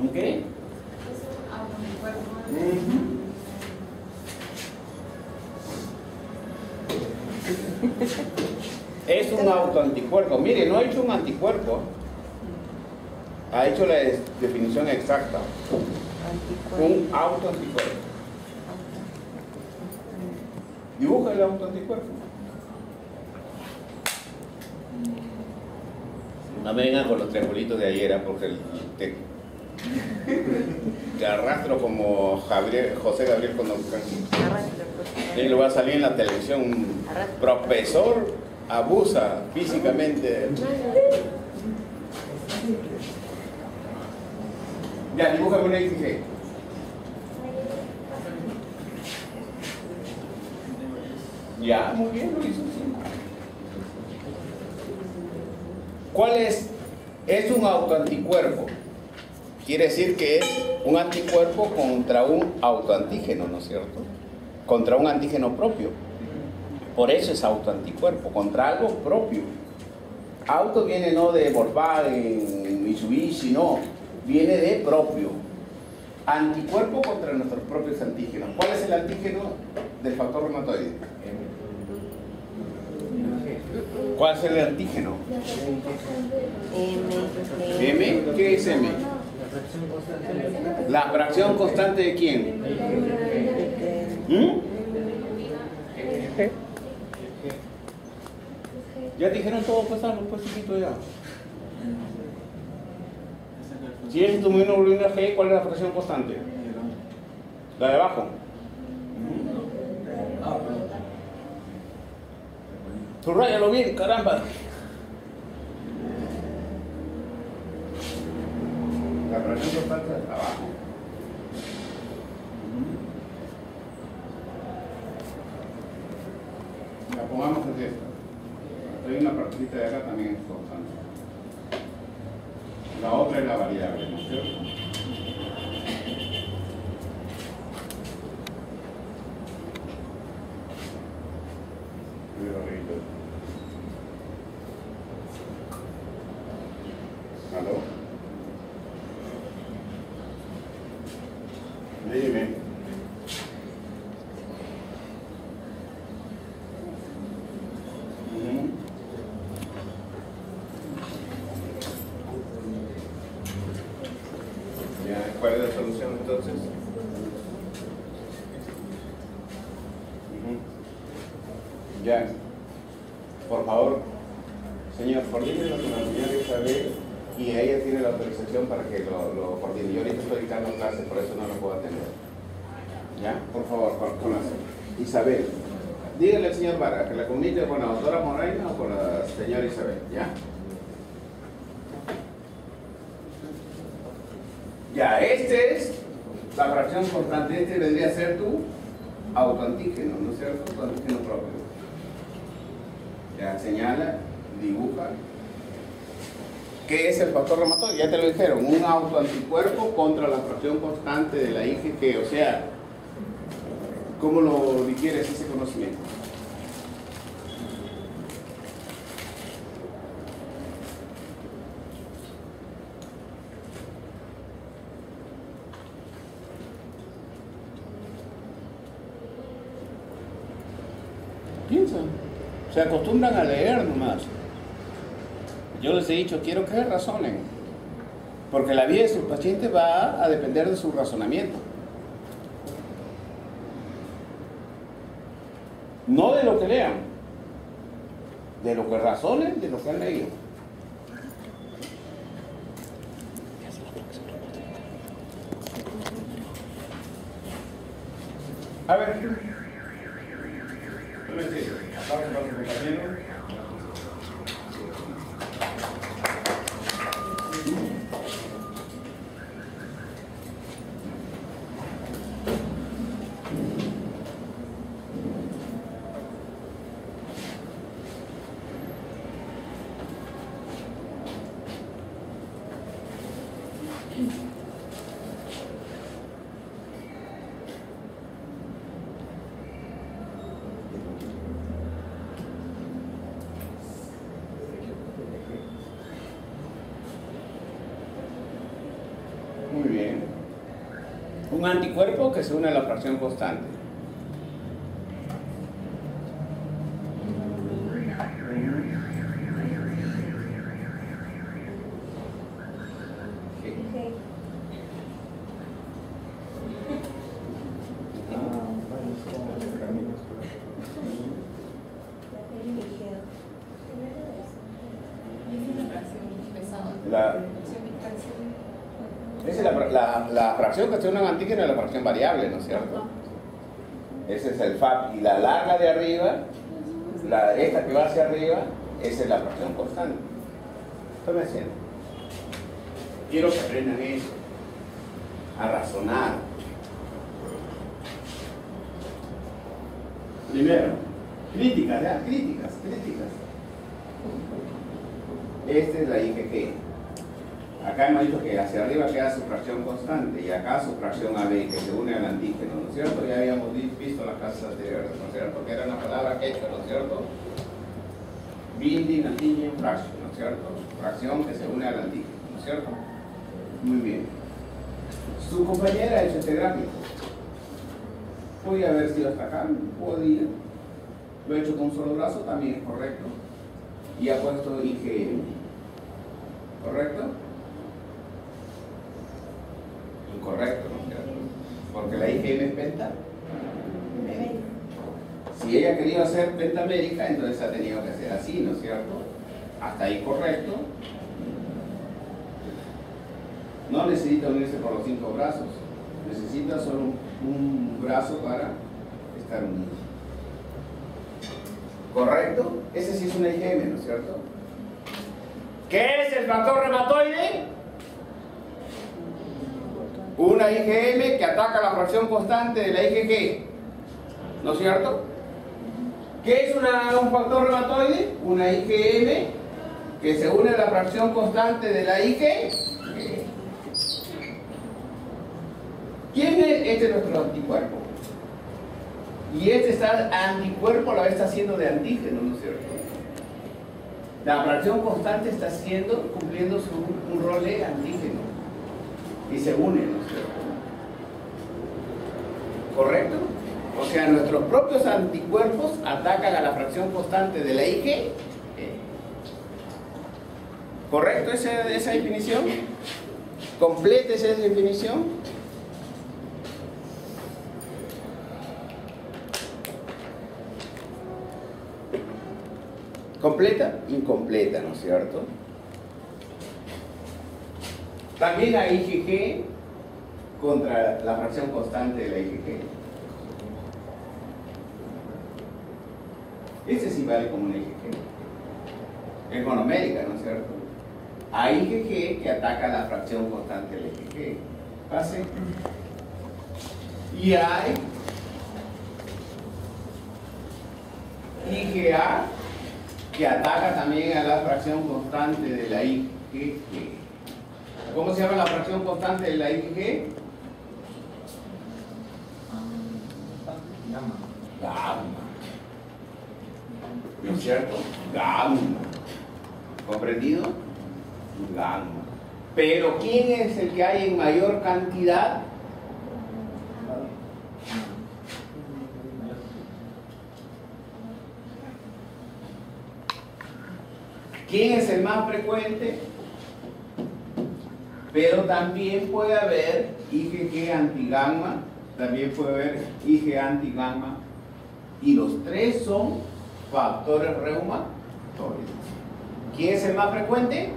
¿Ok? Es un autoanticuerpo. Mire, no ha hecho un anticuerpo. Ha hecho la definición exacta. Un autoanticuerpo. Dibuja el autoanticuerpo. No me vengan con los triangulitos de ayer, porque te arrastro como José Gabriel Condorcanqui. Y le va a salir en la televisión: un profesor abusa físicamente. Ya, dibújame una XG. Ya, muy bien, lo hizo, sí. ¿Cuál es? Es un autoanticuerpo. Quiere decir que es un anticuerpo contra un autoantígeno, ¿no es cierto? Contra un antígeno propio. Por eso es autoanticuerpo, contra algo propio. Auto viene no de Volkswagen, Mitsubishi, no. Viene de propio. Anticuerpo contra nuestros propios antígenos. ¿Cuál es el antígeno del factor reumatoide? ¿Cuál es el antígeno? M. ¿Qué es M? ¿La fracción constante de quién? Ya dijeron todo, pues algo, pues chiquito ya. Si es tu inmunoglobulina G, ¿cuál es la fracción constante? La de abajo. Subrayalo bien, caramba. La fracción constante de abajo. La pongamos así. Hay una partita de acá también es constante. La otra es la variable, ¿no es cierto? ¿Aló? Dime. Ya, ¿cuál es la solución entonces? Ya, por favor, señor, coordínelo con la señora Isabel y ella tiene la autorización para que lo coordine. Yo ahorita estoy dictando clases, por eso no lo puedo atender. ¿Ya? Por favor, con la Isabel. Dígale al señor Vargas que la comunique con la doctora Moraina o con la señora Isabel. ¿Ya? Ya, este es la fracción constante. Este vendría a ser tu autoantígeno, ¿no es cierto? Tu antígeno propio. Ya, señala, dibuja. ¿Qué es el factor reumatoide? Ya te lo dijeron, un autoanticuerpo contra la fracción constante de la IgG. O sea, ¿cómo lo digieres ese conocimiento? Piensan. Se acostumbran a leer nomás. Yo les he dicho, quiero que razonen, porque la vida de sus pacientes va a depender de su razonamiento. No de lo que lean, de lo que razonen, de lo que han leído. A ver, vamos con los compañeros. Muy bien. Un anticuerpo que se une a la fracción constante. Esa es la fracción que se une a un antígeno es la fracción variable, ¿no es cierto? Ese es el FAP. Y la larga de arriba, esta que va hacia arriba, esa es la fracción constante. Tome asiento. Quiero que aprendan eso, a razonar. Primero, críticas, ¿ya? Críticas. Esta es la IgG. Acá hemos dicho que hacia arriba queda su fracción constante y acá su fracción AB, que se une al antígeno, ¿no es cierto? Ya habíamos visto en las clases anteriores, ¿no es cierto? Que era una palabra quechua, ¿no es cierto? Binding, antigen, fraction, ¿no es cierto? Fracción que se une al antígeno, ¿no es cierto? Muy bien. Su compañera ha hecho este gráfico. Podría haber sido hasta acá, podía. Lo he hecho con un solo brazo, también es correcto. Y ha puesto IgM. ¿Correcto? Incorrecto, ¿no es cierto? Porque la IgM es penta. Si ella quería hacer pentamérica, entonces ha tenido que hacer así, ¿no es cierto? Hasta ahí correcto. No necesita unirse por los 5 brazos. Necesita solo un brazo para estar unido. ¿Correcto? Ese sí es una IgM, ¿no es cierto? ¿Qué es el factor reumatoide? Una IgM que ataca la fracción constante de la IgG, ¿no es cierto? ¿Qué es un factor reumatoide? Una IgM que se une a la fracción constante de la IgG. ¿Quién es? Este es nuestro anticuerpo. Y este anticuerpo a la vez está haciendo de antígeno, ¿no es cierto? La fracción constante está cumpliendo un rol de antígeno. Y se une, ¿no es cierto? ¿Correcto? O sea, nuestros propios anticuerpos atacan a la fracción constante de la IgG. ¿Correcto esa definición? ¿Completa esa definición? ¿Completa? Incompleta, ¿no es cierto? También la IgG contra la fracción constante de la IgG. Este sí vale como una IgG. Es monomérica, ¿no es cierto? Hay IgG que ataca la fracción constante de la IgG. Pase. Y hay IgA que ataca también a la fracción constante de la IgG. ¿Cómo se llama la fracción constante de la IgG? Gamma. ¿No es cierto? Gamma. ¿Comprendido? Gamma. Pero ¿quién es el que hay en mayor cantidad? ¿Quién es el más frecuente? Pero también puede haber IgG antigamma, también puede haber IgA antigamma, y los tres son factores reumatoides. ¿Quién es el más frecuente?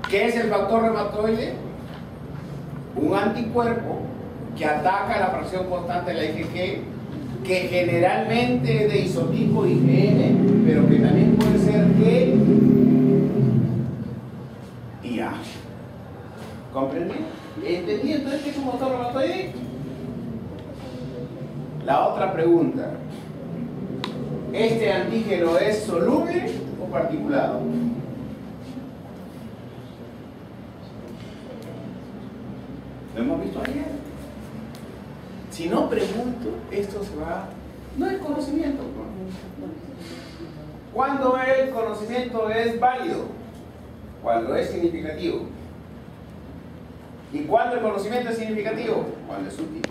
¿Qué es el factor reumatoide? Un anticuerpo que ataca la fracción constante de la IgG, que generalmente es de isotipo IgM, pero que también puede ser G y A. ¿Comprendí? ¿Entendí entonces qué es un factor reumatoide? La otra pregunta: ¿este antígeno es soluble o particulado? Lo hemos visto ayer. Si no pregunto, esto se va. No es conocimiento. ¿Cuándo el conocimiento es válido? Cuando es significativo. ¿Y cuándo el conocimiento es significativo? Cuando es útil.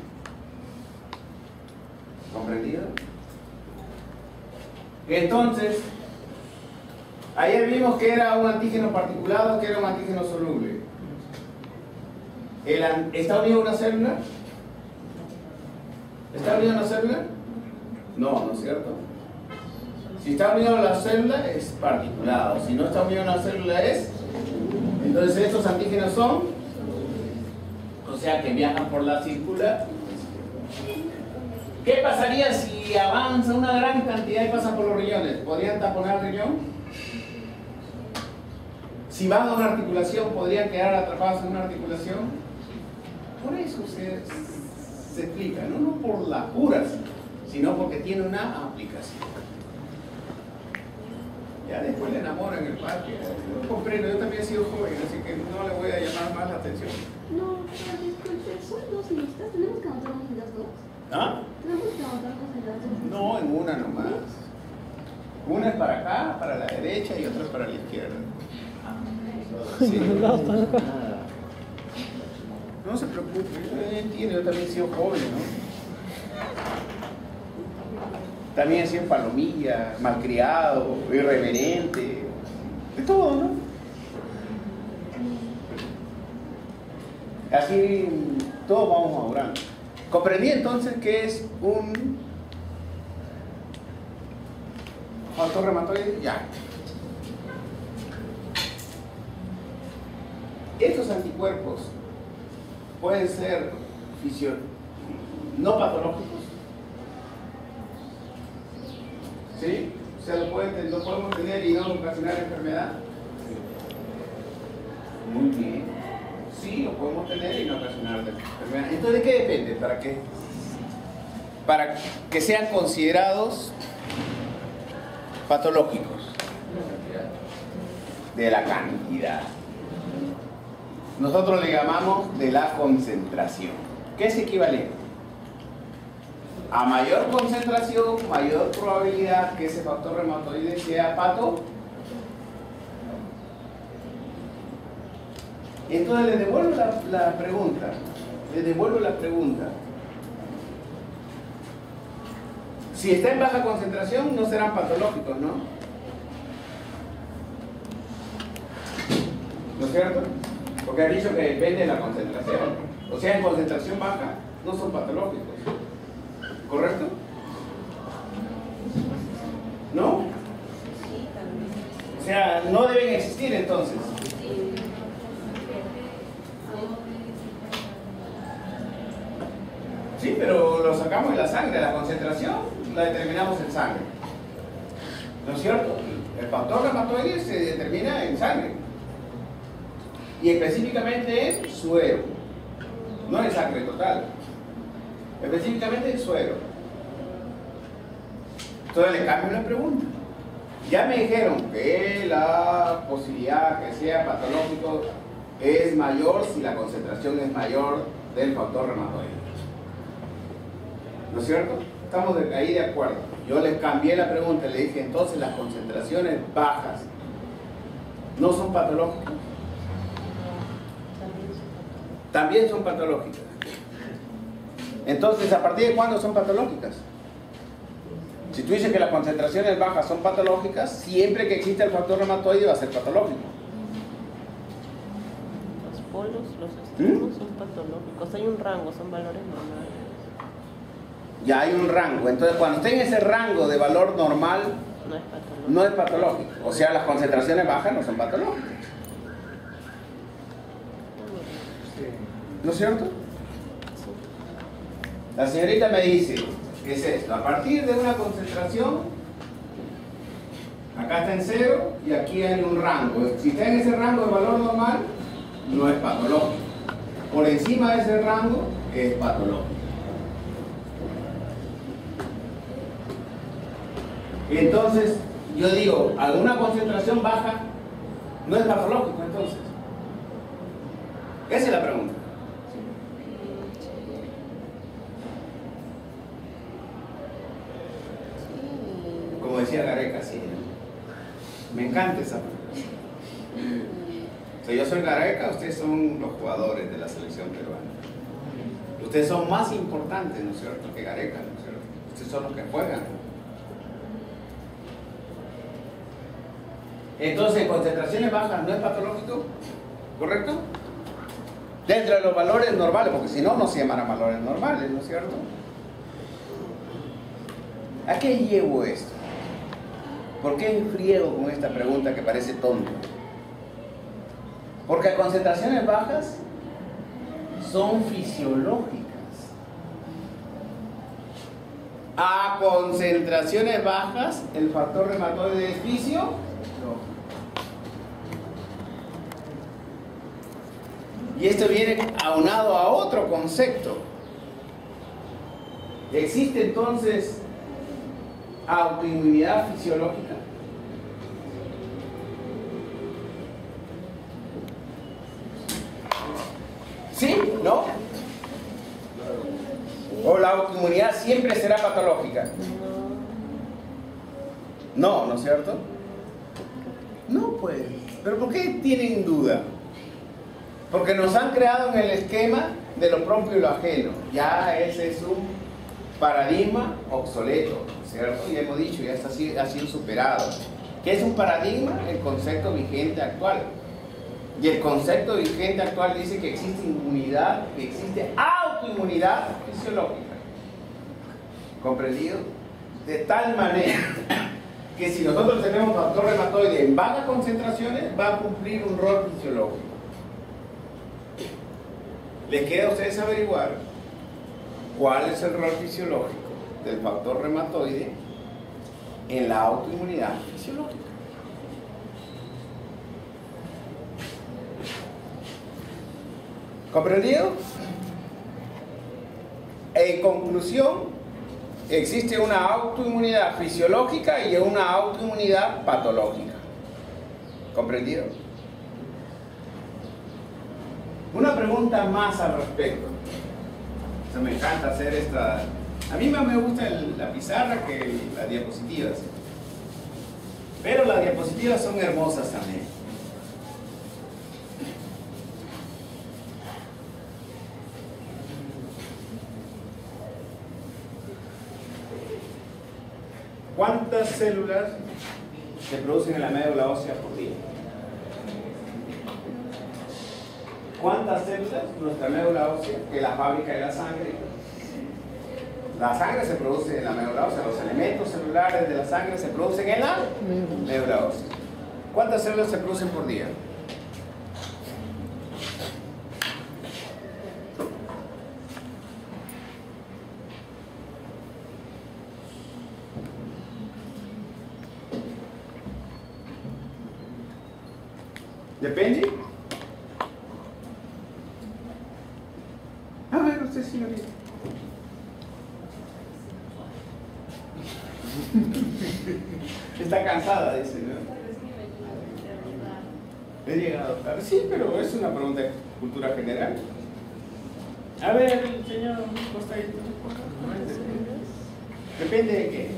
¿Comprendido? Entonces, ayer vimos que era un antígeno particulado, que era un antígeno soluble. ¿Está unido a una célula? ¿Está unido a una célula? No, ¿no es cierto? Si está unido a la célula es particulado. Si no está unido a una célula es... Entonces estos antígenos son... O sea que viajan por la círcula. ¿Qué pasaría si avanza una gran cantidad y pasa por los riñones? ¿Podrían taponar el riñón? Si van a una articulación, ¿podrían quedar atrapados en una articulación? Por eso se explica, no por las puras, sino porque tiene una aplicación. Ya después le enamoran el parque. Yo comprendo, yo también he sido joven, así que no le voy a llamar más la atención. No, pero disculpe, ¿son dos listas? ¿Tenemos que anotarnos en las dos? ¿Ah? ¿Tenemos que anotarnos en las dos? No, en una nomás. Una es para acá, para la derecha, y otra es para la izquierda. Sí. No se preocupe, yo entiendo, yo también he sido joven, ¿no? También he sido palomilla, malcriado, irreverente, de todo, ¿no? Así todos vamos madurando. Comprendí entonces que es un factor reumatoide. Ya. Estos anticuerpos pueden ser no patológicos. ¿Sí? O sea, lo podemos tener y no ocasionar enfermedad. Muy bien. Sí, lo podemos tener y no ocasionar enfermedad. Entonces, ¿de qué depende? Para que sean considerados patológicos. De la cantidad. Nosotros le llamamos de la concentración. ¿Qué es equivalente? A mayor concentración, mayor probabilidad que ese factor reumatoide sea pato. Entonces le devuelvo la pregunta. Si está en baja concentración, no serán patológicos, ¿no? ¿No es cierto? Porque ha dicho que depende de la concentración. O sea, en concentración baja no son patológicos. ¿Correcto? ¿No? O sea, no deben existir entonces. Sí, pero lo sacamos de la sangre, la concentración la determinamos en sangre. ¿No es cierto? El factor reumatoide se determina en sangre. Y específicamente en suero. No en sangre total. Específicamente en suero. Entonces le cambio la pregunta. Ya me dijeron que la posibilidad que sea patológico es mayor si la concentración es mayor del factor reumatoide. ¿No es cierto? Estamos ahí de acuerdo. Yo les cambié la pregunta y le dije, entonces las concentraciones bajas no son patológicas. También son patológicas. Entonces, ¿a partir de cuándo son patológicas? Si tú dices que las concentraciones bajas son patológicas, siempre que existe el factor reumatoide va a ser patológico. Los polos, los extremos son patológicos. Hay un rango, son valores normales. Ya hay un rango. Entonces, cuando esté en ese rango de valor normal, no es patológico. O sea, las concentraciones bajas no son patológicas. ¿No es cierto? La señorita me dice, ¿qué es esto? A partir de una concentración, acá está en 0 y aquí hay un rango. Si está en ese rango de valor normal, no es patológico. Por encima de ese rango, es patológico. Entonces, yo digo, alguna concentración baja no es patológico, entonces. Esa es la pregunta. Como decía Gareca, sí. Me encanta esa pregunta. sea, yo soy Gareca, ustedes son los jugadores de la selección peruana. Ustedes son más importantes, ¿no es cierto?, que Gareca, ¿no es cierto? Ustedes son los que juegan. Entonces, concentraciones bajas no es patológico, ¿correcto? Dentro de los valores normales, porque si no, no se llamarán valores normales, ¿no es cierto? ¿A qué llevo esto? ¿Por qué friego con esta pregunta que parece tonta? Porque concentraciones bajas son fisiológicas. A concentraciones bajas, el factor reumatoide es fisiológico. Y esto viene aunado a otro concepto. ¿Existe entonces autoinmunidad fisiológica? ¿Sí? ¿No? ¿O la autoinmunidad siempre será patológica? No, ¿no es cierto? No, pues. ¿Pero por qué tienen duda? Porque nos han creado en el esquema de lo propio y lo ajeno. Ya ese es un paradigma obsoleto, ¿cierto? Y hemos dicho, ya ha sido superado. ¿Qué es un paradigma? El concepto vigente actual. Y el concepto vigente actual dice que existe inmunidad, que existe autoinmunidad fisiológica. ¿Comprendido? De tal manera que si nosotros tenemos factor reumatoide en bajas concentraciones, va a cumplir un rol fisiológico. Les queda a ustedes averiguar cuál es el rol fisiológico del factor reumatoide en la autoinmunidad fisiológica. ¿Comprendido? En conclusión, existe una autoinmunidad fisiológica y una autoinmunidad patológica. ¿Comprendido? Una pregunta más al respecto. O sea, me encanta hacer esta... A mí más me gusta la pizarra que las diapositivas. Pero las diapositivas son hermosas también. ¿Cuántas células se producen en la médula ósea por día? ¿Cuántas células? Nuestra médula ósea, que es la fábrica de la sangre. La sangre se produce en la médula ósea, los elementos celulares de la sangre se producen en la médula ósea. ¿Cuántas células se producen por día? ¿Depende? A ver, usted sí lo dice. Está cansada, dice, ¿no? He llegado tarde. Sí, pero es una pregunta de cultura general. A ver, señor Costadito. ¿Depende de qué?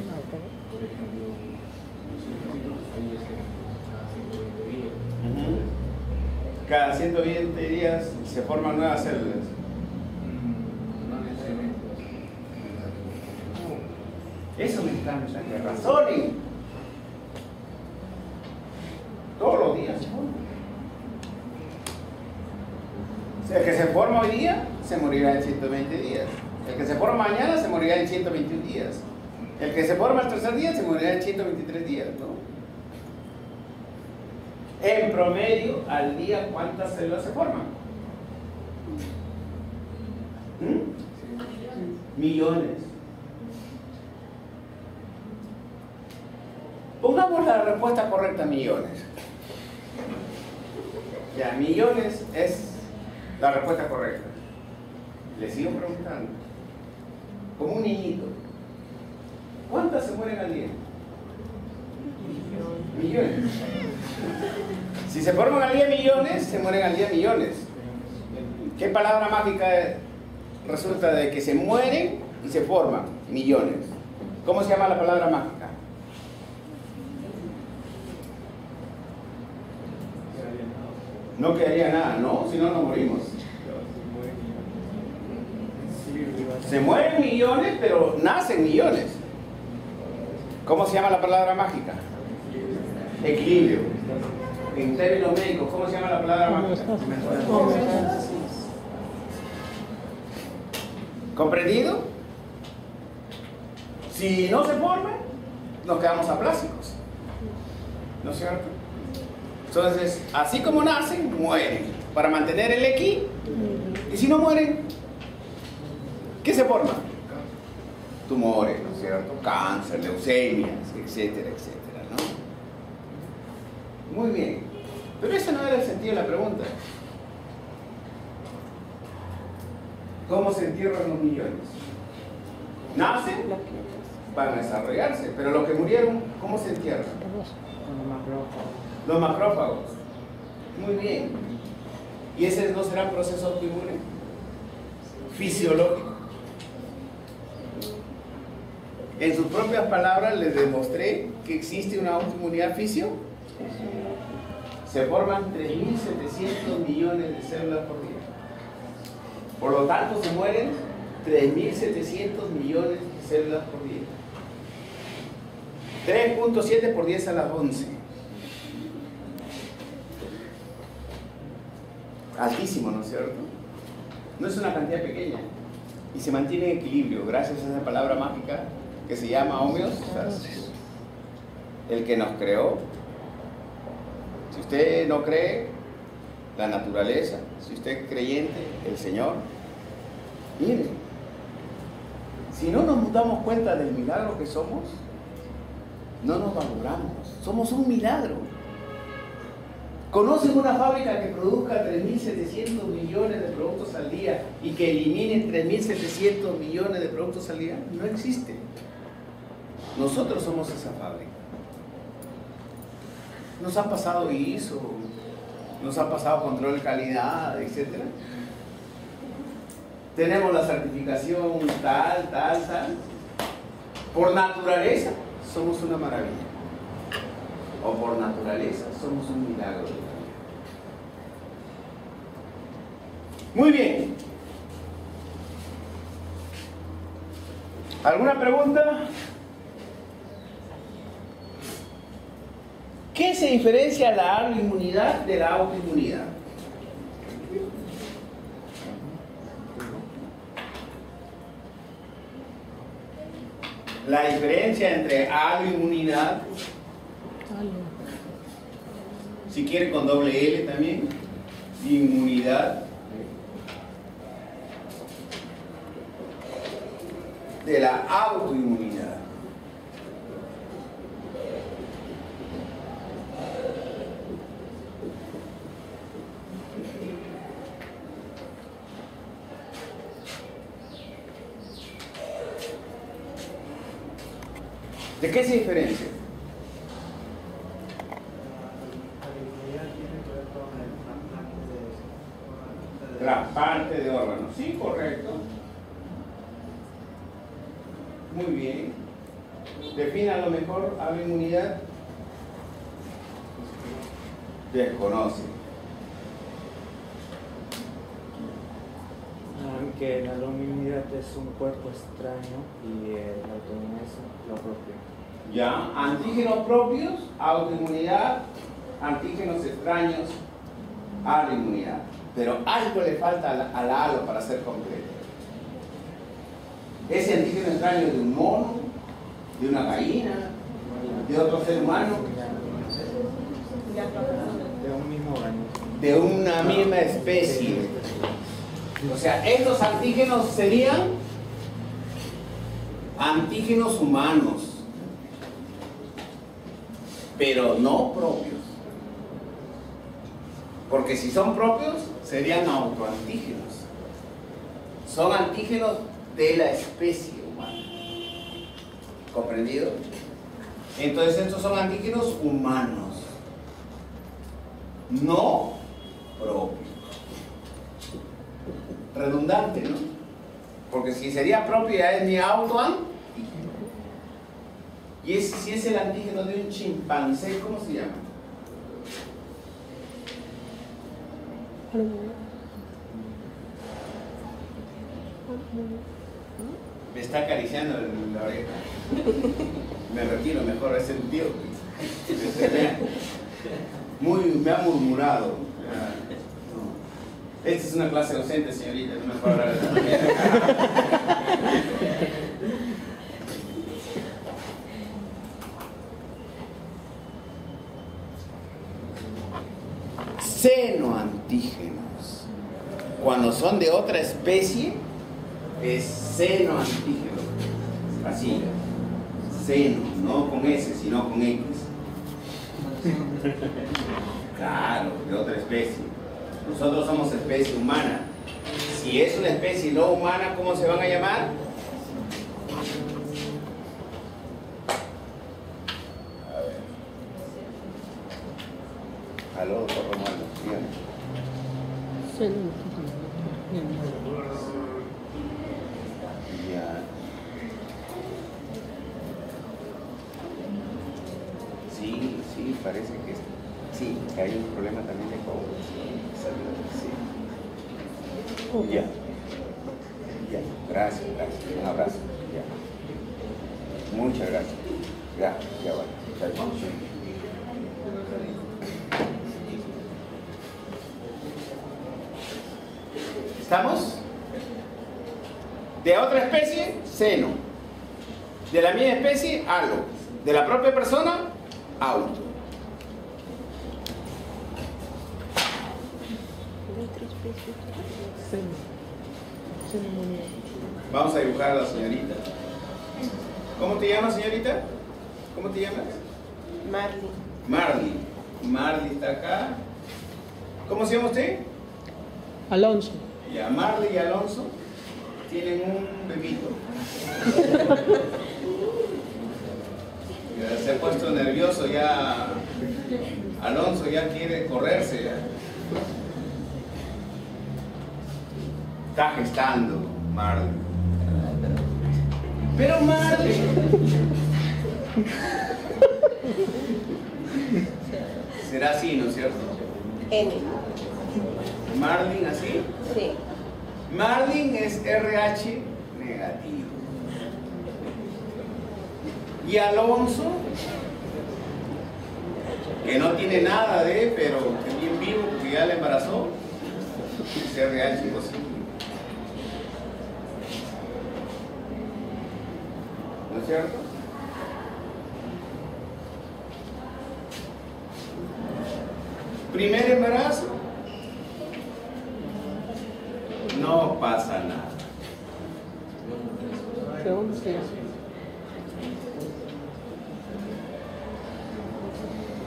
Cada 120 días se forman nuevas células. Eso me encanta, que razonen. Todos los días se forman. O sea, el que se forma hoy día se morirá en 120 días. El que se forma mañana se morirá en 121 días. El que se forma el tercer día se morirá en 123 días, ¿no? En promedio, al día, ¿cuántas células se forman? Millones. Pongamos la respuesta correcta, millones. Ya, millones es la respuesta correcta. Le sigo preguntando. Como un niñito. ¿Cuántas se mueren al día? Millones. Si se forman al día millones, se mueren al día millones. ¿Qué palabra mágica resulta de que se mueren y se forman? Millones. ¿Cómo se llama la palabra mágica? No quedaría nada, ¿no? Si no, nos morimos. Se mueren millones, pero nacen millones. ¿Cómo se llama la palabra mágica? Equilibrio. En términos médicos, ¿cómo se llama la palabra mágica? ¿Comprendido? Si no se forman, nos quedamos aplásicos. ¿No es cierto? Entonces, así como nacen, mueren. Para mantener el equilibrio. Y si no mueren, ¿qué se forma? Tumores, ¿no es cierto? Cáncer, leucemias, etcétera, etcétera, ¿no? Muy bien. Pero ese no era el sentido de la pregunta. ¿Cómo se entierran los millones? Nacen, van a desarrollarse, pero los que murieron, ¿cómo se entierran? Los macrófagos. Muy bien. ¿Y ese no será un proceso autoinmune? Fisiológico. En sus propias palabras les demostré que existe una autoinmunidad fisio. Se forman 3.700 millones de células por día. Por lo tanto, se mueren 3.700 millones de células por día. 3.7 por 10 a la 11. Altísimo, ¿no es cierto? No es una cantidad pequeña. Y se mantiene en equilibrio gracias a esa palabra mágica que se llama homeostasis. El que nos creó. Si usted no cree, la naturaleza. Si usted es creyente, el Señor. Mire, si no nos damos cuenta del milagro que somos, no nos valoramos. Somos un milagro. ¿Conocen una fábrica que produzca 3.700 millones de productos al día y que elimine 3.700 millones de productos al día? No existe. Nosotros somos esa fábrica. Nos ha pasado ISO, nos ha pasado control de calidad, etc. Tenemos la certificación tal. Por naturaleza somos una maravilla. O por naturaleza somos un milagro de la vida. Muy bien. ¿Alguna pregunta? ¿Qué se diferencia la autoinmunidad de la autoinmunidad? La diferencia entre autoinmunidad, si quiere con doble L también, inmunidad, de la autoinmunidad. ¿De qué se diferencia? Trasplante de órganos. Sí, correcto. Muy bien. Defina a lo mejor autoinmunidad. Desconoce. Que la autoinmunidad es un cuerpo extraño y la autoinmunidad es lo propio. Ya, antígenos propios, autoinmunidad, antígenos extraños, autoinmunidad. Pero algo le falta al halo para ser completo. Ese antígeno extraño de un mono, de una gallina, de otro ser humano, De un mismo organismo. de una misma especie. O sea, estos antígenos serían antígenos humanos, pero no propios. Porque si son propios, serían autoantígenos. Son antígenos de la especie humana. ¿Comprendido? Entonces estos son antígenos humanos, no propios. Redundante, ¿no? Porque si sería propio ya es mi autoantígeno. Y si es el antígeno de un chimpancé, ¿cómo se llama? Me está acariciando en la oreja. Me retiro mejor, es sentido. Me ha murmurado. Esta es una clase docente, señorita, no me puedo hablar de la manera. Senoantígenos. Cuando son de otra especie, es senoantígeno. Así. Seno, no con S, sino con X. Claro, de otra especie. Nosotros somos especie humana. Si es una especie no humana, ¿cómo se van a llamar? A ver. Aló, doctor Romualdo. Ya. Sí, parece que sí, que hay un problema también de coagulación. Sí. Ya. Gracias. Un abrazo. Ya. Muchas gracias. Ya va. ¿Estamos? De otra especie, seno. De la misma especie, halo. De la propia persona, auto. Vamos a dibujar a la señorita. ¿Cómo te llamas, señorita? ¿Cómo te llamas? Marley. Marley está acá. ¿Cómo se llama usted? Alonso. Ya, Marley y Alonso tienen un bebito. Ya se ha puesto nervioso ya. Alonso ya quiere correrse ya. Está gestando Marley. Pero Marley. Será así, ¿no es cierto? N. Marlin así. Sí. Marlin es RH negativo. Y Alonso, que no tiene nada de, pero que bien vivo, que ya le embarazó, es RH positivo. ¿No es cierto? Primer embarazo, no pasa nada. Segundo, sí.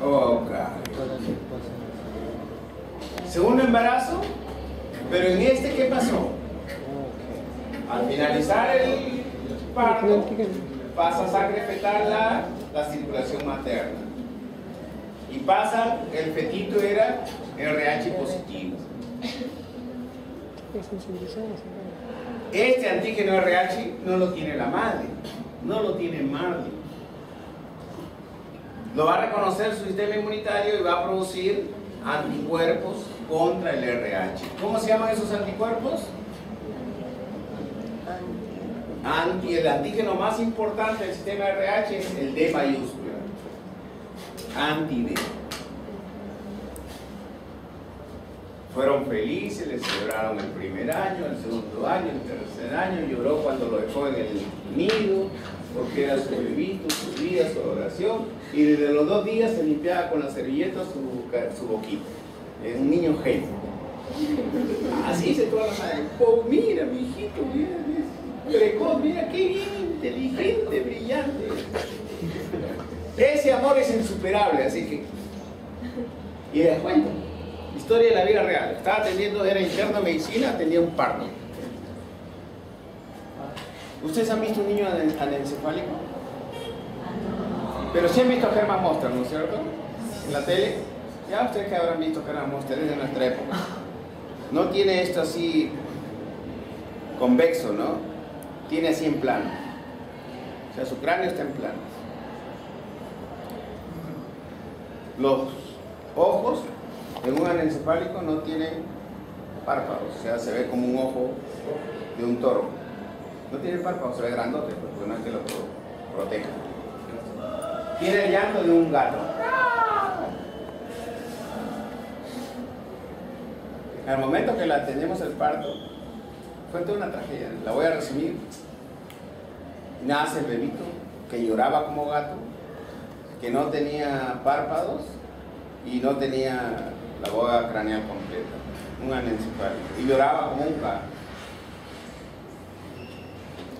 Ok. Segundo embarazo, pero en este, ¿qué pasó? Al finalizar el parto, pasa sangre fetal la circulación materna. Y pasa, el fetito era RH positivo. Este antígeno RH no lo tiene la madre, no lo tiene Marley. Lo va a reconocer su sistema inmunitario y va a producir anticuerpos contra el RH. ¿Cómo se llaman esos anticuerpos? El antígeno más importante del sistema RH es el D mayúscula. Anti-D. Fueron felices, le celebraron el primer año, el segundo año, el tercer año, lloró cuando lo dejó en el nido, porque era su bebito, su vida, su adoración, y desde los 2 días se limpiaba con la servilleta su boquita. Es un niño genio. Así se toda la madre. Oh, mira, mi hijito, mira, precoz, mira qué bien, inteligente, brillante. Ese amor es insuperable, así que. Y les cuento. Historia de la vida real. Estaba atendiendo, era interno de medicina, atendía un parto. ¿Ustedes han visto un niño anencefálico? Pero sí han visto a Herman Monster, ¿no es cierto? En la tele. Ya ustedes que habrán visto Herman Monster, es de nuestra época. No tiene esto así convexo, ¿no? Tiene así en plano. O sea, su cráneo está en plano. Los ojos en un anencefálico no tienen párpados, o sea, se ve como un ojo de un toro. No tiene párpados, se ve grandote, porque no es que lo proteja. Tiene el llanto de un gato. Al momento que la tenemos el parto, fue toda una tragedia. La voy a resumir. Nace el bebito que lloraba como gato, que no tenía párpados y no tenía la boca craneal completa, un anencefálico, y lloraba como un gato.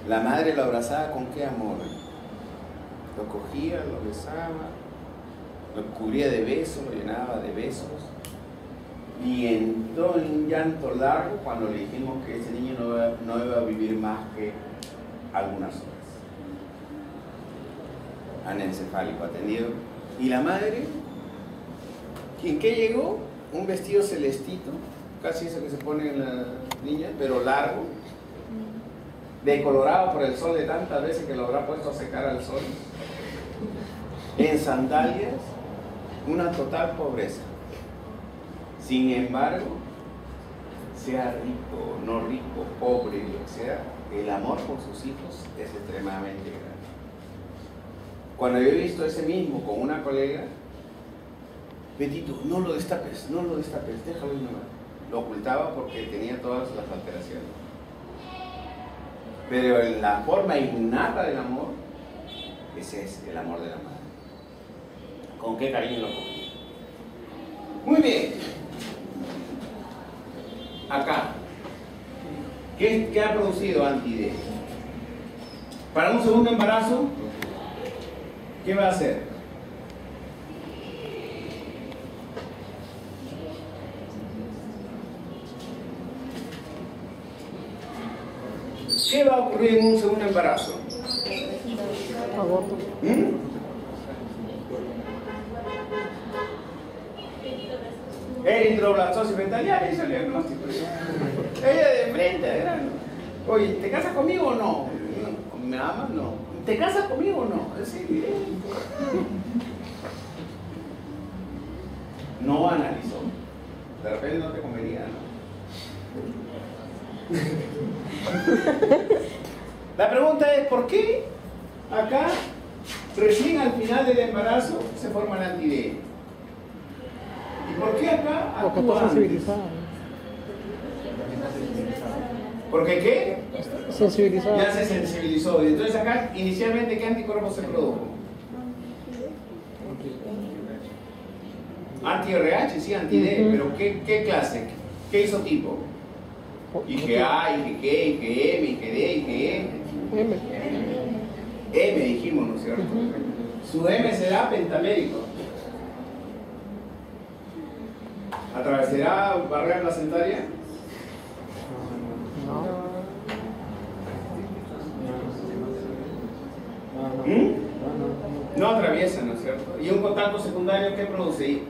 La madre lo abrazaba con qué amor. Lo cogía, lo besaba, lo cubría de besos, lo llenaba de besos. Y entró en un llanto largo cuando le dijimos que ese niño no iba a vivir más que algunas horas. Anencefálico atendido. Y la madre, ¿en qué llegó? Un vestido celestito, casi eso que se pone en la niña, pero largo, decolorado por el sol de tantas veces que lo habrá puesto a secar al sol, en sandalias, una total pobreza. Sin embargo, sea rico, no rico, pobre, lo que sea, el amor por sus hijos es extremadamente grande. Cuando yo he visto ese mismo con una colega, Betito, no lo destapes, déjalo ahí nomás. Lo ocultaba porque tenía todas las alteraciones. Pero en la forma innata del amor, ese es el amor de la madre. ¿Con qué cariño lo cogí? Muy bien. Acá, ¿qué ha producido anti-D? Para un segundo embarazo, ¿qué va a hacer? ¿Qué va a ocurrir en un segundo embarazo? Aborto. Eritroblastosis fetal, ya hizo el diagnóstico. Ella de frente, ¿verdad? Oye, ¿te casas conmigo o no? ¿Me amas? No. ¿Te casas conmigo o no? Sí. No analizó. De repente no te convenía, ¿no? La pregunta es, ¿por qué acá, recién al final del embarazo, se forma el anti-D? ¿Y por qué acá Porque actúa está antes? sensibilizado. ¿Por qué qué? Sensibilizado. Ya se sensibilizó. Y entonces acá, inicialmente, ¿qué anticuerpo se produjo? Anti-RH, sí, anti-D. Pero ¿qué clase? ¿Qué isotipo? IgA, IgG, IgM, IgD, IgE. M. M dijimos, ¿no es cierto? Su M será pentamérico. ¿Atravesará barrera placentaria? No atraviesa, ¿no es cierto? ¿Y un contacto secundario qué produce?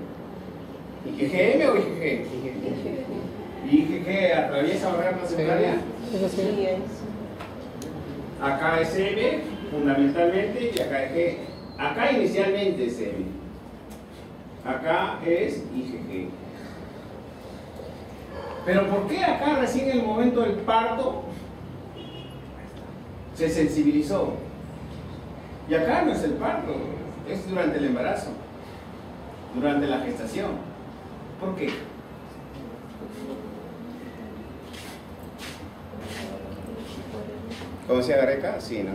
¿IgM o IgG? ¿IgG atraviesa barrera placentaria? Es así. Sí, es. Acá es M, fundamentalmente, y acá es G. Acá inicialmente es M. Acá es IgG. Pero ¿por qué acá recién en el momento del parto se sensibilizó? Y acá no es el parto, es durante el embarazo, durante la gestación. ¿Por qué? ¿Cómo decía Gareca? Sí, ¿no?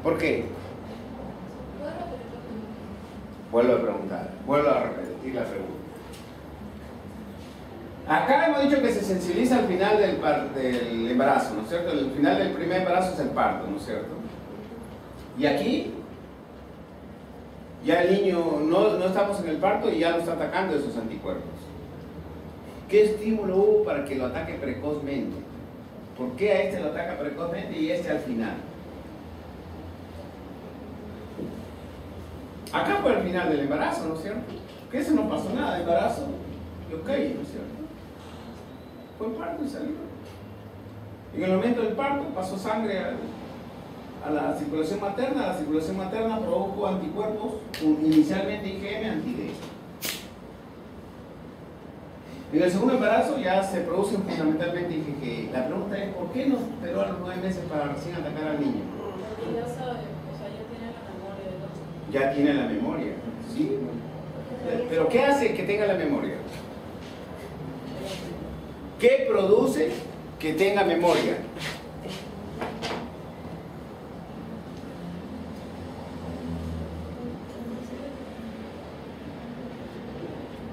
¿Por qué? Vuelvo a preguntar, vuelvo a repetir la pregunta. Acá hemos dicho que se sensibiliza al final del embarazo, ¿no es cierto? El final del primer embarazo es el parto, ¿no es cierto? Y aquí, ya el niño, no estamos en el parto y ya lo está atacando esos anticuerpos. ¿Qué estímulo hubo para que lo ataque precozmente? ¿Por qué a este lo ataca precozmente y este al final? Acá fue el final del embarazo, ¿no es cierto? Que eso no pasó nada, embarazo, y ok, ¿no es cierto? Fue parto y salió. En el momento del parto pasó sangre a la circulación materna. La circulación materna produjo anticuerpos, inicialmente IgM, anti-D. En el segundo embarazo ya se producen fundamentalmente IgG. La pregunta es, ¿por qué no esperó a los 9 meses para recién atacar al niño? Ya sabe, o sea, ya tiene la memoria de los... Ya tiene la memoria, ¿sí? Pero ¿qué hace que tenga la memoria? ¿Qué produce que tenga memoria?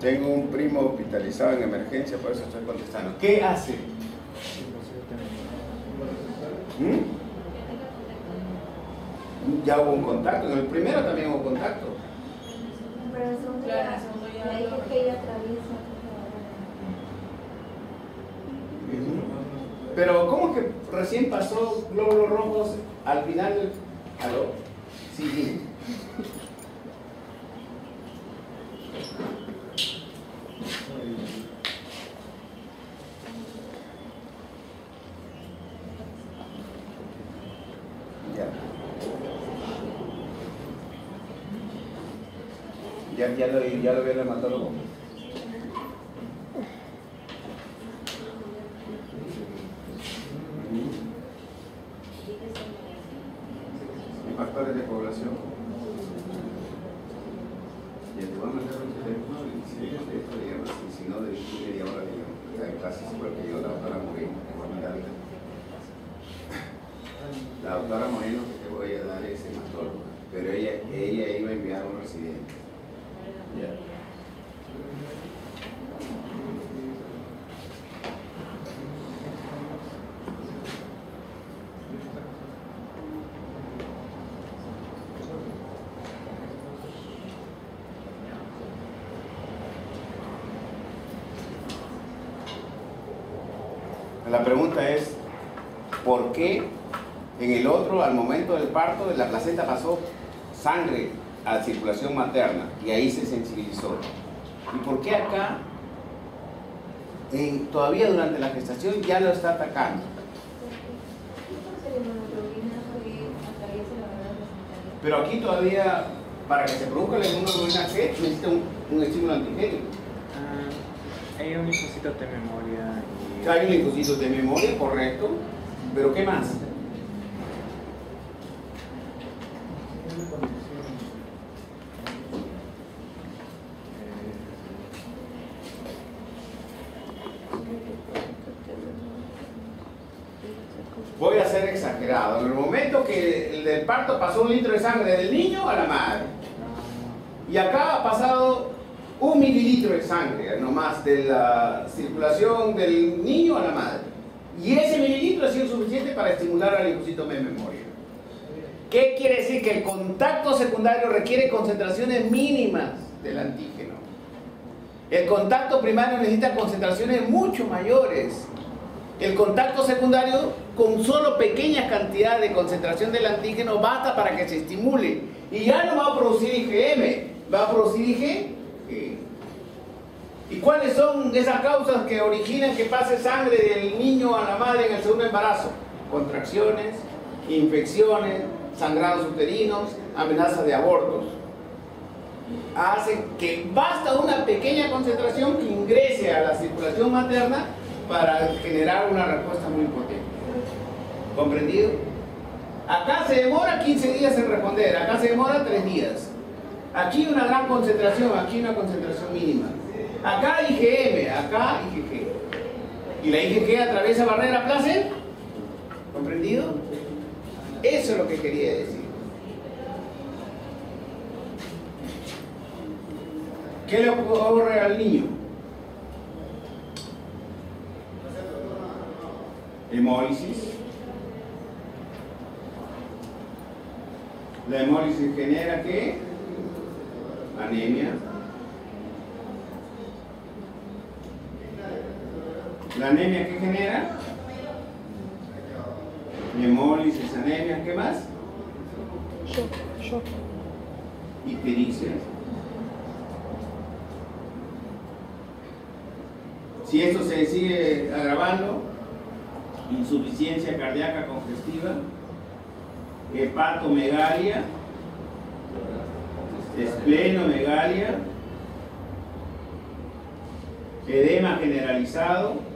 Tengo un primo hospitalizado en emergencia, por eso estoy contestando. ¿Qué hace? ¿Mm? Ya hubo un contacto, en el primero también hubo contacto. Pero el segundo Claro, ya, el segundo ya la dije que ella atraviesa. Pero ¿cómo que recién pasó glóbulos rojos al final del... ¿Aló? Sí, sí. Ya lo vio el hematólogo. Factores de población. Ya te voy a mandar un teléfono y si de esto le llamas, y si no, de media hora le llamo. Está en clases igual que yo, la doctora Moreno. Te voy a mandar la doctora Moreno que te voy a dar es hematóloga, pero ella iba a enviar a un residente. Ya. La pregunta es, ¿por qué en el otro, al momento del parto, la placenta pasó sangre a la circulación materna y ahí se sensibilizó? ¿Y por qué acá, todavía durante la gestación, ya lo está atacando? Pero aquí todavía, para que se produzca la inmunoglobulina G, necesita un estímulo antigénico. Hay un linfocito de memoria. Hay un linfocito de memoria, correcto. ¿Pero qué más? Voy a ser exagerado. En el momento que el del parto pasó 1 litro de sangre del niño a la madre. Y acá ha pasado 1 mililitro de sangre, nomás, de la circulación del niño a la madre. Y ese mililitro ha sido suficiente para estimular al linfocito de memoria. ¿Qué quiere decir? Que el contacto secundario requiere concentraciones mínimas del antígeno. El contacto primario necesita concentraciones mucho mayores. El contacto secundario, con solo pequeñas cantidades de concentración del antígeno, basta para que se estimule. Y ya no va a producir IgM, va a producir IgG. ¿Y cuáles son esas causas que originan que pase sangre del niño a la madre en el segundo embarazo? Contracciones, infecciones, sangrados uterinos, amenazas de abortos. Hacen que basta una pequeña concentración que ingrese a la circulación materna para generar una respuesta muy potente. ¿Comprendido? Acá se demora 15 días en responder, acá se demora 3 días. Aquí una gran concentración, aquí una concentración mínima. Acá IgM, acá IgG. Y la IgG atraviesa barrera placenta. ¿Comprendido? Eso es lo que quería decir. ¿Qué le ocurre al niño? Hemólisis. La hemólisis genera ¿qué? Anemia. La anemia ¿qué genera? Hemólisis, anemia, ¿qué más? Shock. Ictericia. Si esto se sigue agravando, insuficiencia cardíaca congestiva, hepatomegalia, esplenomegalia, edema generalizado,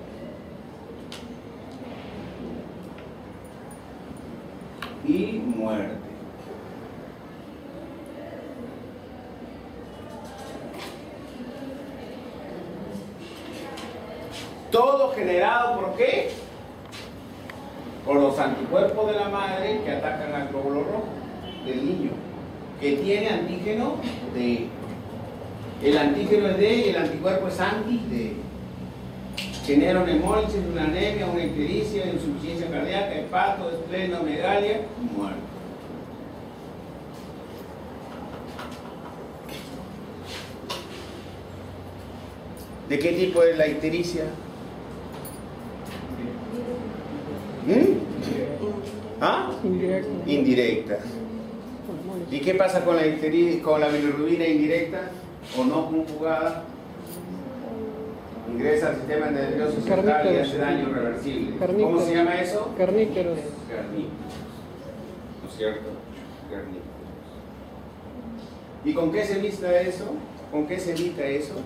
y muerte. Todo generado ¿por qué? Por los anticuerpos de la madre que atacan al glóbulo rojo del niño, que tiene antígeno D. El antígeno es D y el anticuerpo es anti-D. Genera una hemólisis, una anemia, una ictericia, insuficiencia cardíaca, hepato, esplenomegalia, muerte. ¿De qué tipo es la ictericia? ¿Ah? Indirecta. Indirecta. ¿Y qué pasa con la ictericia, con la bilirrubina indirecta o no conjugada? Ingresa al sistema nervioso central y hace daño irreversible. ¿Cómo se llama eso? Carníqueros. Carníqueros. ¿No es cierto? Carníqueros. ¿Y con qué se evita eso? ¿Con qué se evita eso?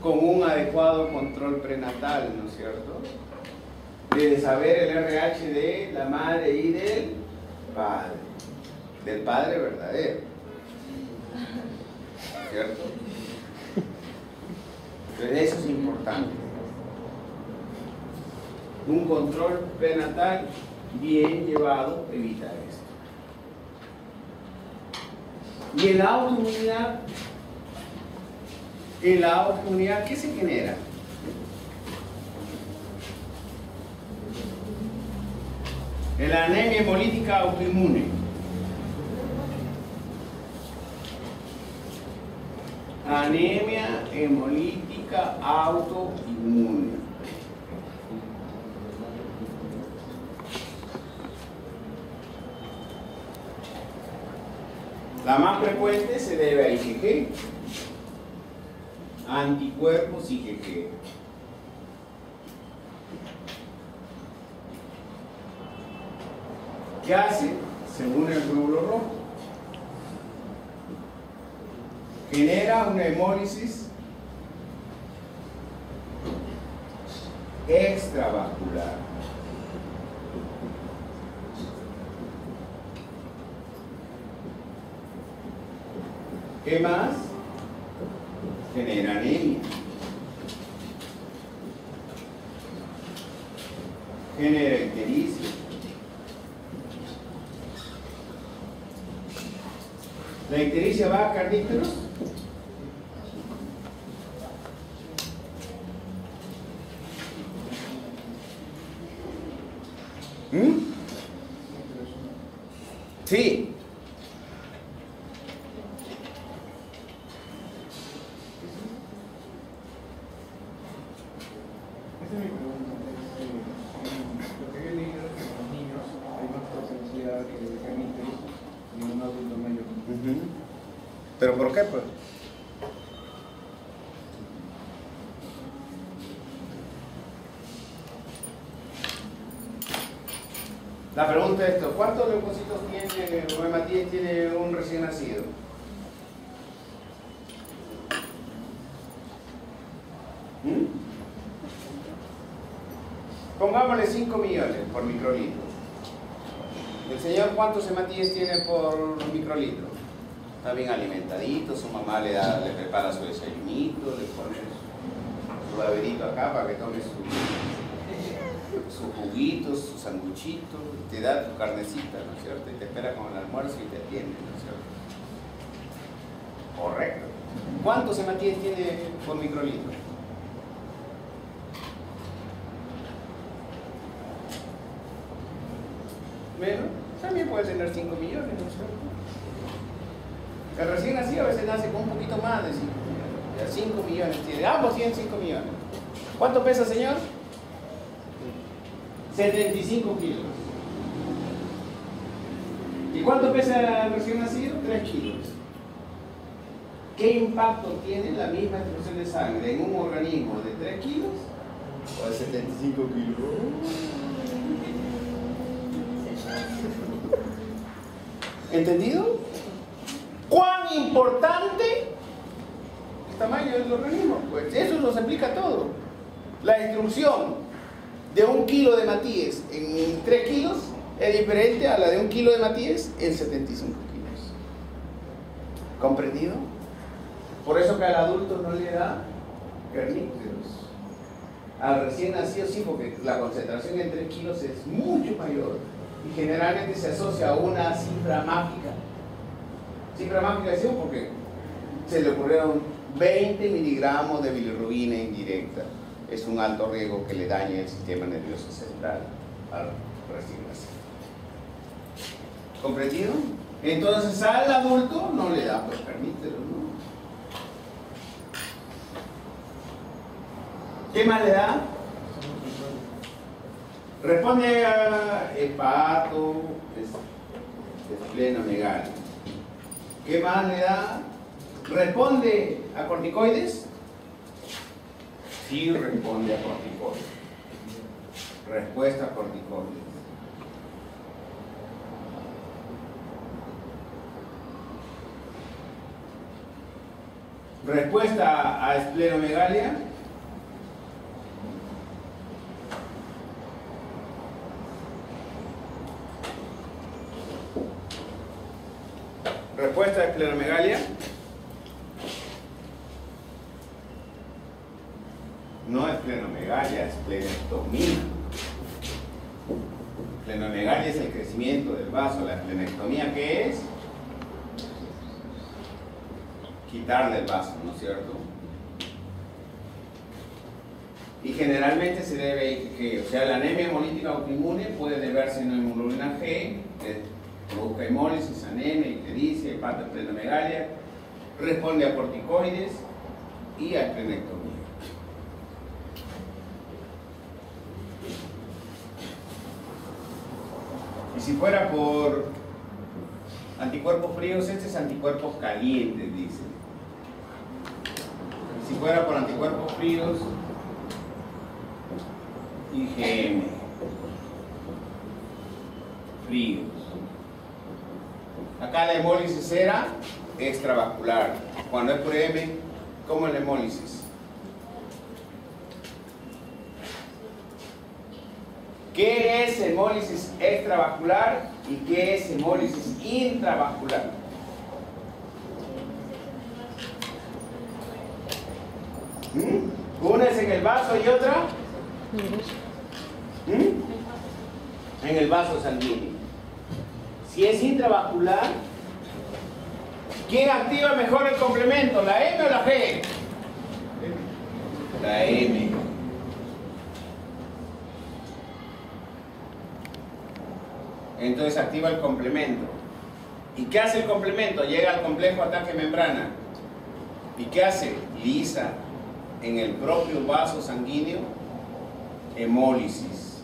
Con un adecuado control prenatal, ¿no es cierto? De saber el RH de la madre y del padre verdadero, ¿cierto? Entonces eso es importante. Un control prenatal bien llevado evita esto. Y en la autoinmunidad, ¿qué se genera? La anemia hemolítica autoinmune. Anemia hemolítica autoinmune. La más frecuente se debe a IgG. Anticuerpos IgG. ¿Qué hace? Según el glóbulo rojo, genera una hemólisis extravascular. ¿Qué más? Genera anemia. Genera ictericia. ¿La ictericia va a carníqueros? Sí. Esa es mi pregunta. Lo que yo he leído es que en los niños hay más potencialidad que de carníqueros y en un adulto mayor. ¿Pero por qué, pues? La pregunta es esto: ¿cuántos leucocitos tiene o hematíes tiene un recién nacido? Pongámosle 5 millones por microlitro. ¿El señor cuántos hematíes tiene por microlitro? Está bien alimentadito, su mamá le prepara su desayunito, le pone su baberito acá para que tome sus juguitos, sus sanguchitos, te da tu carnecita, ¿no es cierto? Y te espera con el almuerzo y te atiende, ¿no es cierto? Correcto. ¿Cuántos hematíes tiene por microlitro? Menos, también puede tener 5 millones, ¿no es cierto? El recién nacido a veces nace con un poquito más de 5 millones. Ya 5 millones tiene, ambos tienen 5 millones. ¿Cuánto pesa, señor? 75 kilos. ¿Y cuánto pesa el recién nacido? 3 kilos. ¿Qué impacto tiene la misma explosión de sangre en un organismo de 3 kilos o de 75 kilos? ¿Entendido? ¿Cuán importante el tamaño del organismo? Pues eso nos explica todo. La distribución de 1 kilo de matíes en 3 kilos es diferente a la de 1 kilo de matíes en 75 kilos. ¿Comprendido? Por eso que al adulto no le da carnívoros. Al recién nacido sí, porque la concentración en 3 kilos es mucho mayor y generalmente se asocia a una cifra mágica. Cifra mágica decimos porque se le ocurrieron 20 miligramos de bilirrubina indirecta. Es un alto riesgo que le dañe el sistema nervioso central al recién nacido. ¿Comprendido? Entonces al adulto no le da, pues permítelo, ¿no? ¿Qué más le da? Responde a hepato, esplenomegalia. ¿Qué más le da? ¿Responde a corticoides? Sí, responde a corticoides. Respuesta a corticoides. Respuesta a esplenomegalia. Respuesta a esplenomegalia. No esplenomegalia, esplenectomía. Esplenomegalia es el crecimiento del vaso. La esplenectomía, ¿qué es? Quitarle el vaso, ¿no es cierto? Y generalmente se debe que, o sea, la anemia hemolítica autoinmune puede deberse a una hemoglobina G, que produzca hemólisis, anemia, ictericia, hepatoesplenomegalia, responde a corticoides y a esplenectomía. Y si fuera por anticuerpos fríos, este es anticuerpos calientes, dice. Si fuera por anticuerpos fríos, IgM, fríos. Acá la hemólisis era extravascular. Cuando es por M, ¿cómo es la hemólisis? ¿Qué es hemólisis extravascular y qué es hemólisis intravascular? Una es en el vaso y otra en el vaso sanguíneo. Si es intravascular, ¿quién activa mejor el complemento? ¿La M o la G? La M. Entonces activa el complemento. ¿Y qué hace el complemento? Llega al complejo ataque membrana. ¿Y qué hace? Lisa en el propio vaso sanguíneo hemólisis.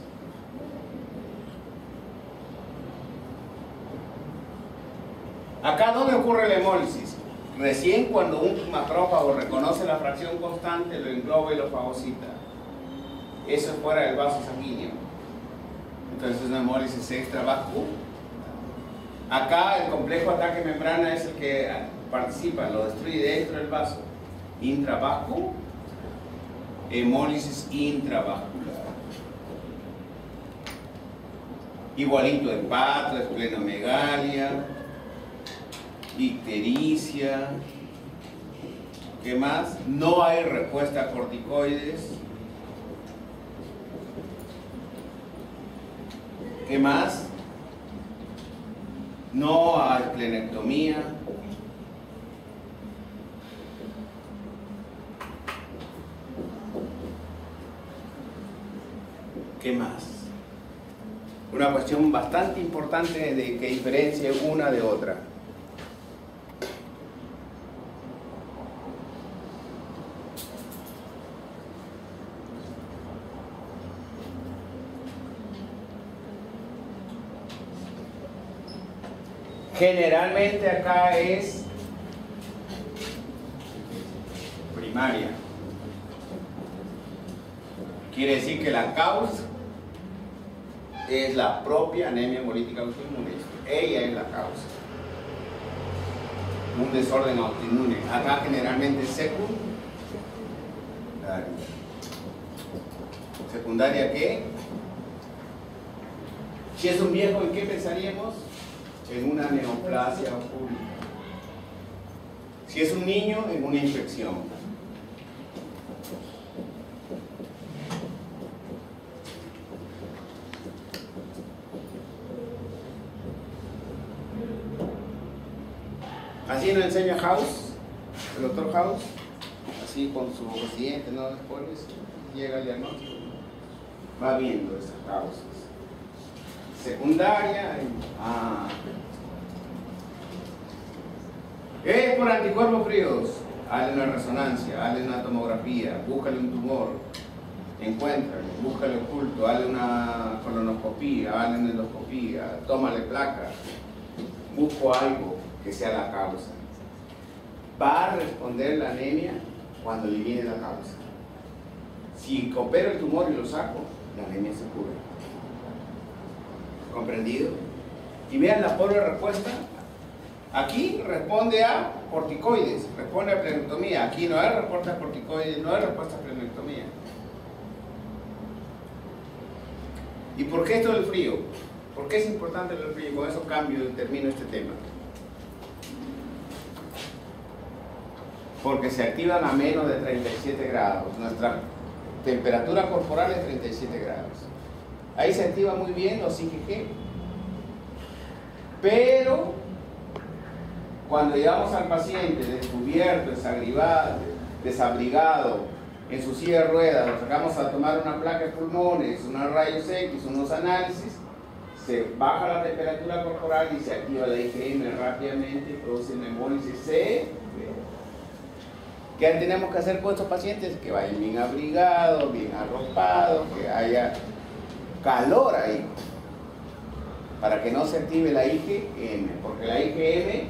Acá, ¿dónde ocurre la hemólisis? Recién cuando un macrófago reconoce la fracción constante, lo engloba y lo fagocita. Eso es fuera del vaso sanguíneo. Entonces es una hemólisis extravascular. Acá el complejo ataque membrana es el que participa, lo destruye dentro del vaso. Intravascular, hemólisis intravascular. Igualito hepato, esplenomegalia, ictericia. ¿Qué más? No hay respuesta a corticoides. ¿Qué más? No a esplenectomía. ¿Qué más? Una cuestión bastante importante de que diferencie una de otra. Generalmente acá es primaria. Quiere decir que la causa es la propia anemia hemolítica autoinmune. Ella es la causa. un desorden autoinmune. Acá generalmente es secundaria. ¿Secundaria qué? Si es un viejo, ¿en qué pensaríamos? En una neoplasia ocúlea. Si es un niño, en una infección. Así nos enseña House, el doctor House, así con su paciente, ¿no? Después llega el diagnóstico, va viendo esas causas. Secundaria, es por anticuerpos fríos, hazle una resonancia, hazle una tomografía, búscale un tumor, encuéntralo, búscale oculto, hazle una colonoscopía, hazle una endoscopía, tómale placa, busco algo que sea la causa. Va a responder la anemia cuando le viene la causa. Si opero el tumor y lo saco, la anemia se cura. ¿Comprendido? Y vean la pobre respuesta. Aquí responde a corticoides, responde a plenectomía. Aquí no hay respuesta a corticoides, no hay respuesta a plenectomía. ¿Y por qué esto del frío? ¿Por qué es importante el frío? Con eso cambio y termino este tema. Porque se activan a menos de 37 grados. Nuestra temperatura corporal es 37 grados. Ahí se activa muy bien los IgG. Pero cuando llevamos al paciente descubierto, desabrigado, en su silla de ruedas, lo sacamos a tomar una placa de pulmones, unos rayos X, unos análisis, se baja la temperatura corporal y se activa la IgM rápidamente, produce una hemólisis severa. ¿Qué tenemos que hacer con estos pacientes? Que vayan bien abrigados, bien arropados, que haya calor ahí, para que no se active la IgM, porque la IgM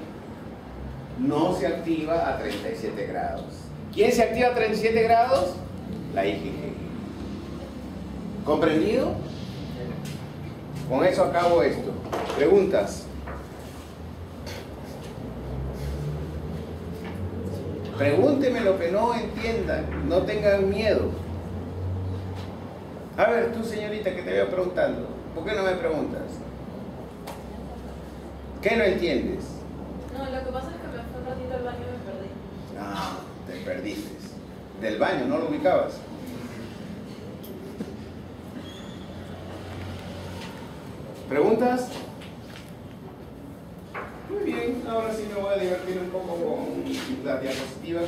no se activa a 37 grados. ¿Quién se activa a 37 grados? La IgG. ¿Comprendido? Con eso acabo esto. ¿Preguntas? Pregúnteme lo que no entiendan, no tengan miedo. A ver, tú señorita que te veo preguntando, ¿por qué no me preguntas? ¿Qué no entiendes? No, lo que pasa es que me fui un ratito al baño y me perdí. Ah, te perdiste. Del baño, ¿no lo ubicabas? ¿Preguntas? Muy bien, ahora sí me voy a divertir un poco con las diapositivas.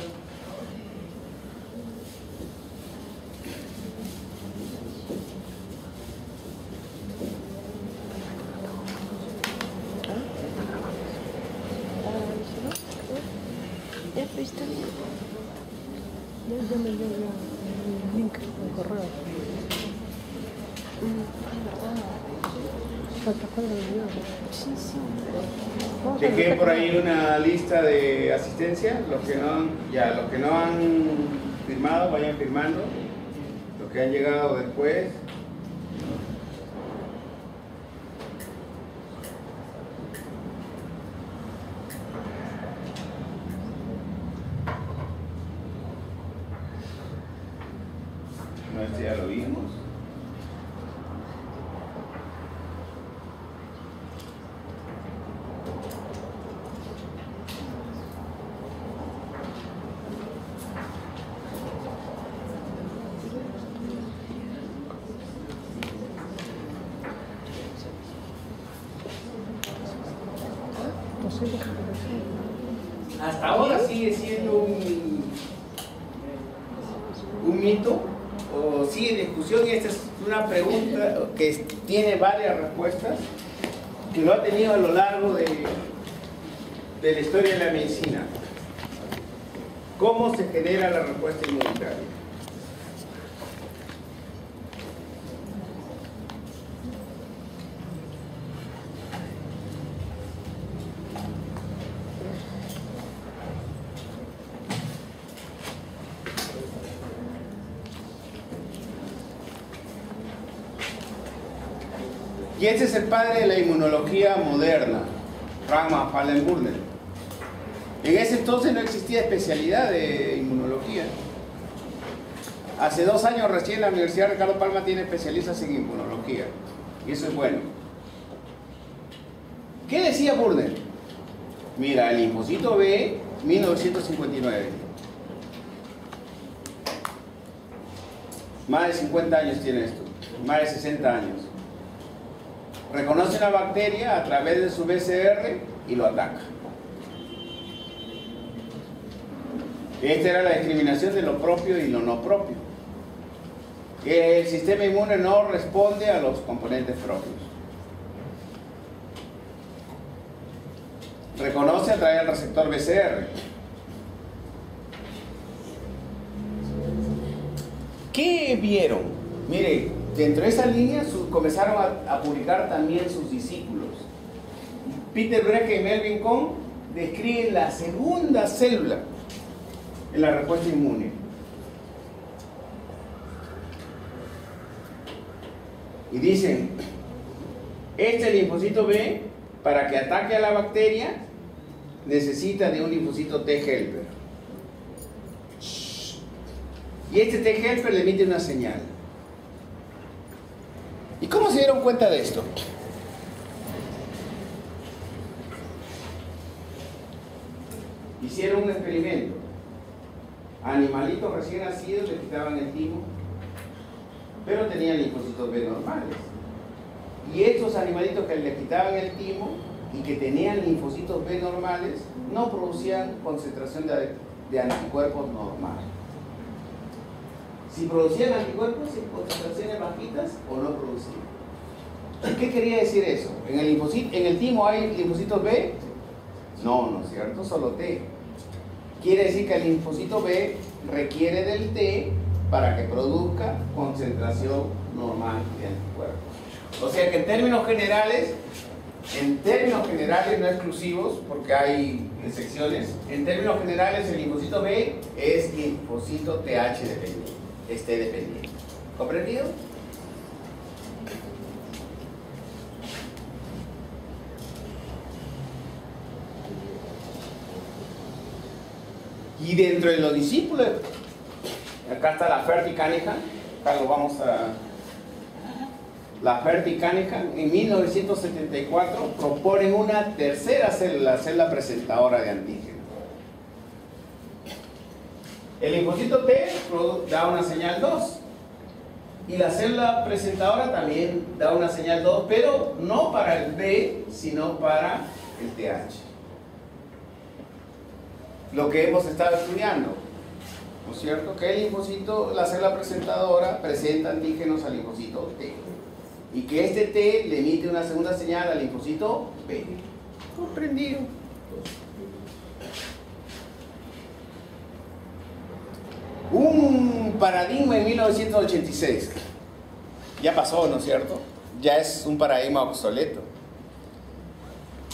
Ya, pero está bien. Ya me dio el link al correo. Sí, sí. Dejé por ahí una lista de asistencia. Los que no han firmado, vayan firmando. Los que han llegado después. No, este ya lo vimos. Hasta ahora sigue siendo un mito o sigue en discusión, y esta es una pregunta que tiene varias respuestas, que lo ha tenido a lo largo de la historia de la medicina. ¿Cómo se genera la respuesta inmunitaria? Y este es el padre de la inmunología moderna, Rama Fallenbrunner. En ese entonces no existía especialidad de inmunología. Hace 2 años recién la Universidad Ricardo Palma tiene especialistas en inmunología. Y eso es bueno. ¿Qué decía Burdner? Mira, el linfocito B, 1959. Más de 50 años tiene esto. Más de 60 años. Reconoce una bacteria a través de su BCR y lo ataca. Esta era la discriminación de lo propio y lo no propio. El sistema inmune no responde a los componentes propios. Reconoce a través del receptor BCR. ¿Qué vieron? Mire, dentro de esa línea comenzaron a publicar también sus discípulos. Peter Brekke y Melvin Kohn describen la segunda célula en la respuesta inmune. Y dicen, este linfocito B, para que ataque a la bacteria, necesita de un linfocito T helper. Y este T helper le emite una señal. ¿Y cómo se dieron cuenta de esto? Hicieron un experimento. A animalitos recién nacidos le quitaban el timo, pero tenían linfocitos B normales. Y estos animalitos que le quitaban el timo y que tenían linfocitos B normales no producían concentración de anticuerpos normales. Si producían anticuerpos en concentraciones bajitas o no producían. ¿Qué quería decir eso? ¿En el timo hay linfocitos B? No, no es cierto, solo T. Quiere decir que el linfocito B requiere del T para que produzca concentración normal de anticuerpos. O sea que en términos generales, no exclusivos, porque hay excepciones, en términos generales el linfocito B es linfocito TH dependiente, es T dependiente. ¿Comprendido? Y dentro de los discípulos, acá está la Ferti Cunningham, acá lo vamos a... La Ferti Cunningham en 1974 proponen una tercera célula, la célula presentadora de antígeno. El linfocito T da una señal 2 y la célula presentadora también da una señal 2, pero no para el B, sino para el TH. Lo que hemos estado estudiando, ¿no es cierto? Que el linfocito, la célula presentadora presenta antígenos al linfocito T y que este T le emite una segunda señal al linfocito B. ¿Comprendido? Un paradigma en 1986. Ya pasó, ¿no es cierto? Ya es un paradigma obsoleto.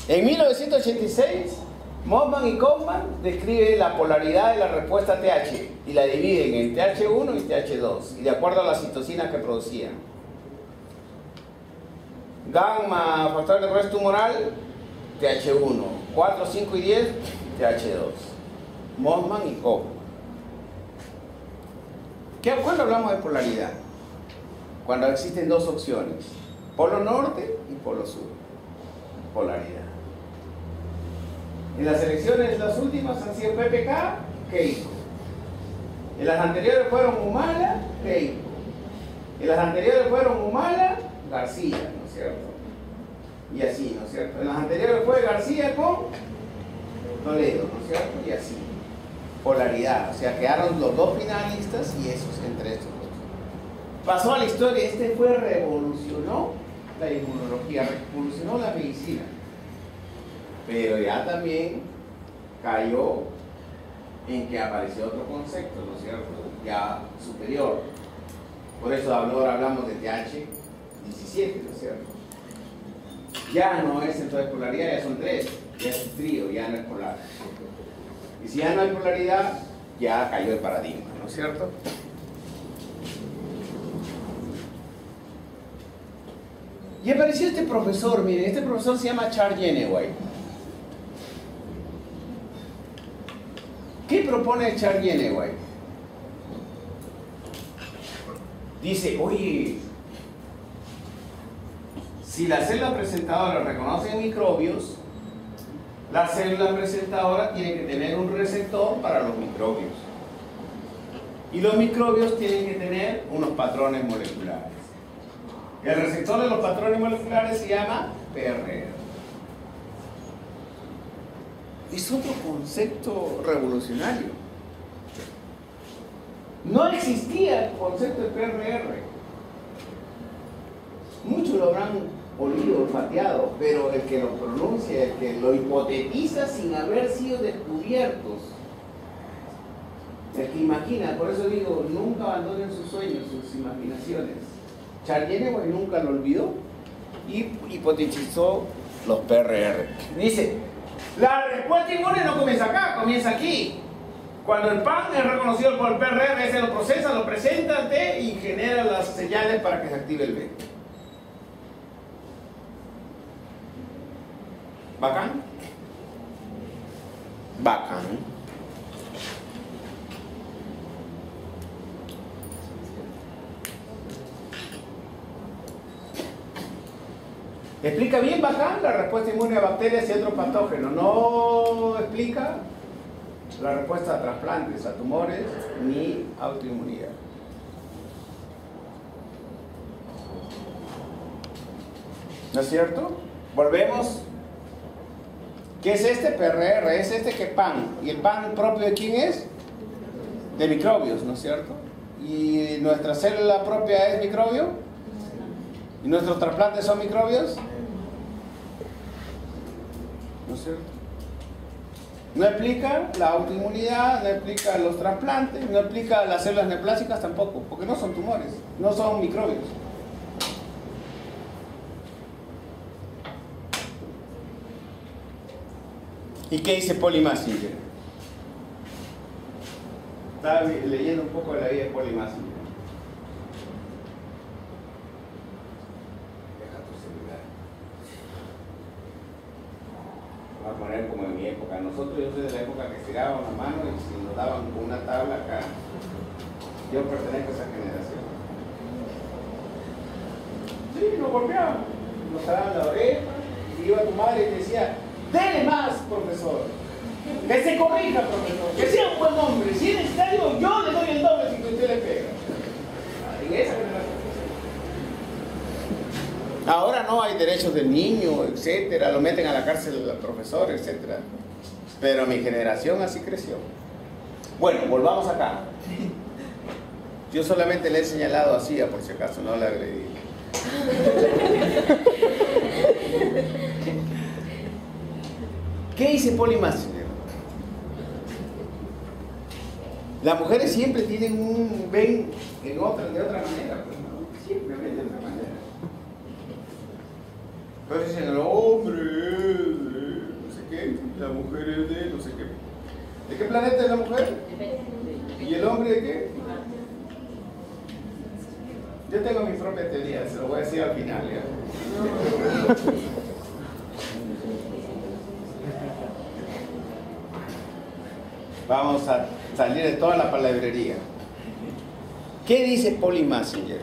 En 1986, Mossman y Kaufman describen la polaridad de la respuesta TH y la dividen en TH1 y TH2, y de acuerdo a las citocinas que producían. Gamma, factor de progreso tumoral, TH1. 4, 5 y 10, TH2. Mossman y Kaufman. ¿Cuándo hablamos de polaridad? Cuando existen dos opciones, polo norte y polo sur. Polaridad. En las elecciones, las últimas han sido PPK, Keiko. En las anteriores fueron Humala, Keiko. En las anteriores fueron Humala, García, ¿no es cierto? Y así, ¿no es cierto? En las anteriores fue García con Toledo, ¿no es cierto? Y así. Polaridad, o sea, quedaron los dos finalistas y esos entre estos dos. Pasó a la historia, revolucionó la inmunología, revolucionó la medicina. Pero ya también cayó en que apareció otro concepto, ¿no es cierto? Ya superior. Por eso ahora hablamos de TH17, ¿no es cierto? Ya no es entonces polaridad, ya son tres, ya es un trío, ya no es polar. Y si ya no hay polaridad, ya cayó el paradigma, ¿no es cierto? Y apareció este profesor, miren, este profesor se llama Charles Geneway. ¿Qué propone Charles Jenner? Dice, oye, si la célula presentadora reconoce microbios, la célula presentadora tiene que tener un receptor para los microbios. Y los microbios tienen que tener unos patrones moleculares. El receptor de los patrones moleculares se llama PRR. Es otro concepto revolucionario. No existía el concepto de PRR. Muchos lo habrán olido, olfateado, pero el que lo pronuncia, el que lo hipotetiza sin haber sido descubiertos, el que imagina, por eso digo, nunca abandonen sus sueños, sus imaginaciones. Charles Jenner nunca lo olvidó y hipotetizó los PRR. Dice, la respuesta inmune no comienza acá, comienza aquí. Cuando el PAN es reconocido por el PRR, ese lo procesa, lo presenta y genera las señales para que se active el B. ¿Bacán? Bacán. ¿Explica bien bacán la respuesta inmune a bacterias y otros patógenos? No explica la respuesta a trasplantes, a tumores, ni autoinmunidad. ¿No es cierto? Volvemos. ¿Qué es este PRR? Es este que PAN. ¿Y el PAN propio de quién es? De microbios, ¿no es cierto? ¿Y nuestra célula propia es microbio? ¿Y nuestros trasplantes son microbios? ¿No es cierto? No explica la autoinmunidad, no explica los trasplantes, no explica las células neoplásicas tampoco, porque no son tumores, no son microbios. ¿Y qué dice Polly Massinger? Estaba leyendo un poco de la vida de Polly Massinger. Deja tu celular. Voy a poner como en mi época. Nosotros, yo soy de la época que estiraban la mano y si nos daban una tabla acá. Yo pertenezco a esa generación. Sí, nos golpeaban. Nos daban la oreja y iba tu madre y te decía: dele más, profesor. Que se corrija, profesor. Que sea un buen hombre. Si es necesario, yo le doy el doble si usted le pega. En esa generación. Ahora no hay derechos del niño, etcétera. Lo meten a la cárcel al profesor, etcétera. Pero mi generación así creció. Bueno, volvamos acá. Yo solamente le he señalado así, por si acaso, no le agredí. ¿Qué dice Polly Massinger? Las mujeres siempre tienen ven de otra manera, pues, ¿no? Siempre ven de otra manera. Entonces dicen, el hombre es de no sé qué, la mujer es de no sé qué. ¿De qué planeta es la mujer? ¿Y el hombre de qué? Yo tengo mi propia teoría, se lo voy a decir al final, ¿ya? Vamos a salir de toda la palabrería. ¿Qué dice Polly Massinger?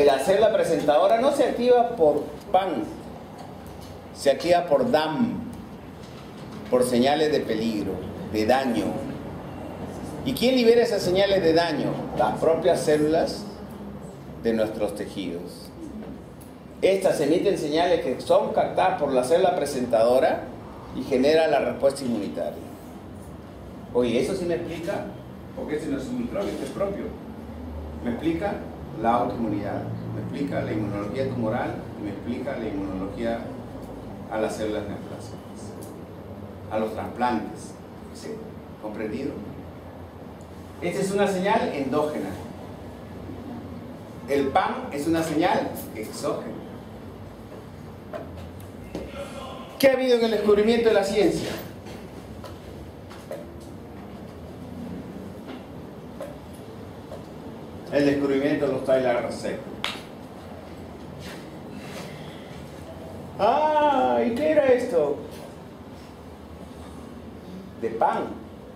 La célula presentadora no se activa por PAN, se activa por DAM, por señales de peligro, de daño. ¿Y quién libera esas señales de daño? Las propias células de nuestros tejidos. Estas emiten señales que son captadas por la célula presentadora y genera la respuesta inmunitaria. Oye, eso sí me explica, porque ese no es un microbio, este es propio. Me explica la autoinmunidad, me explica la inmunología tumoral y me explica la inmunología a las células neoplásicas, a los trasplantes. ¿Sí? ¿Comprendido? Esta es una señal endógena. El PAN es una señal exógena. ¿Qué ha habido en el descubrimiento de la ciencia? El descubrimiento de los Tyler Rosette. ¿Y qué era esto? de pan,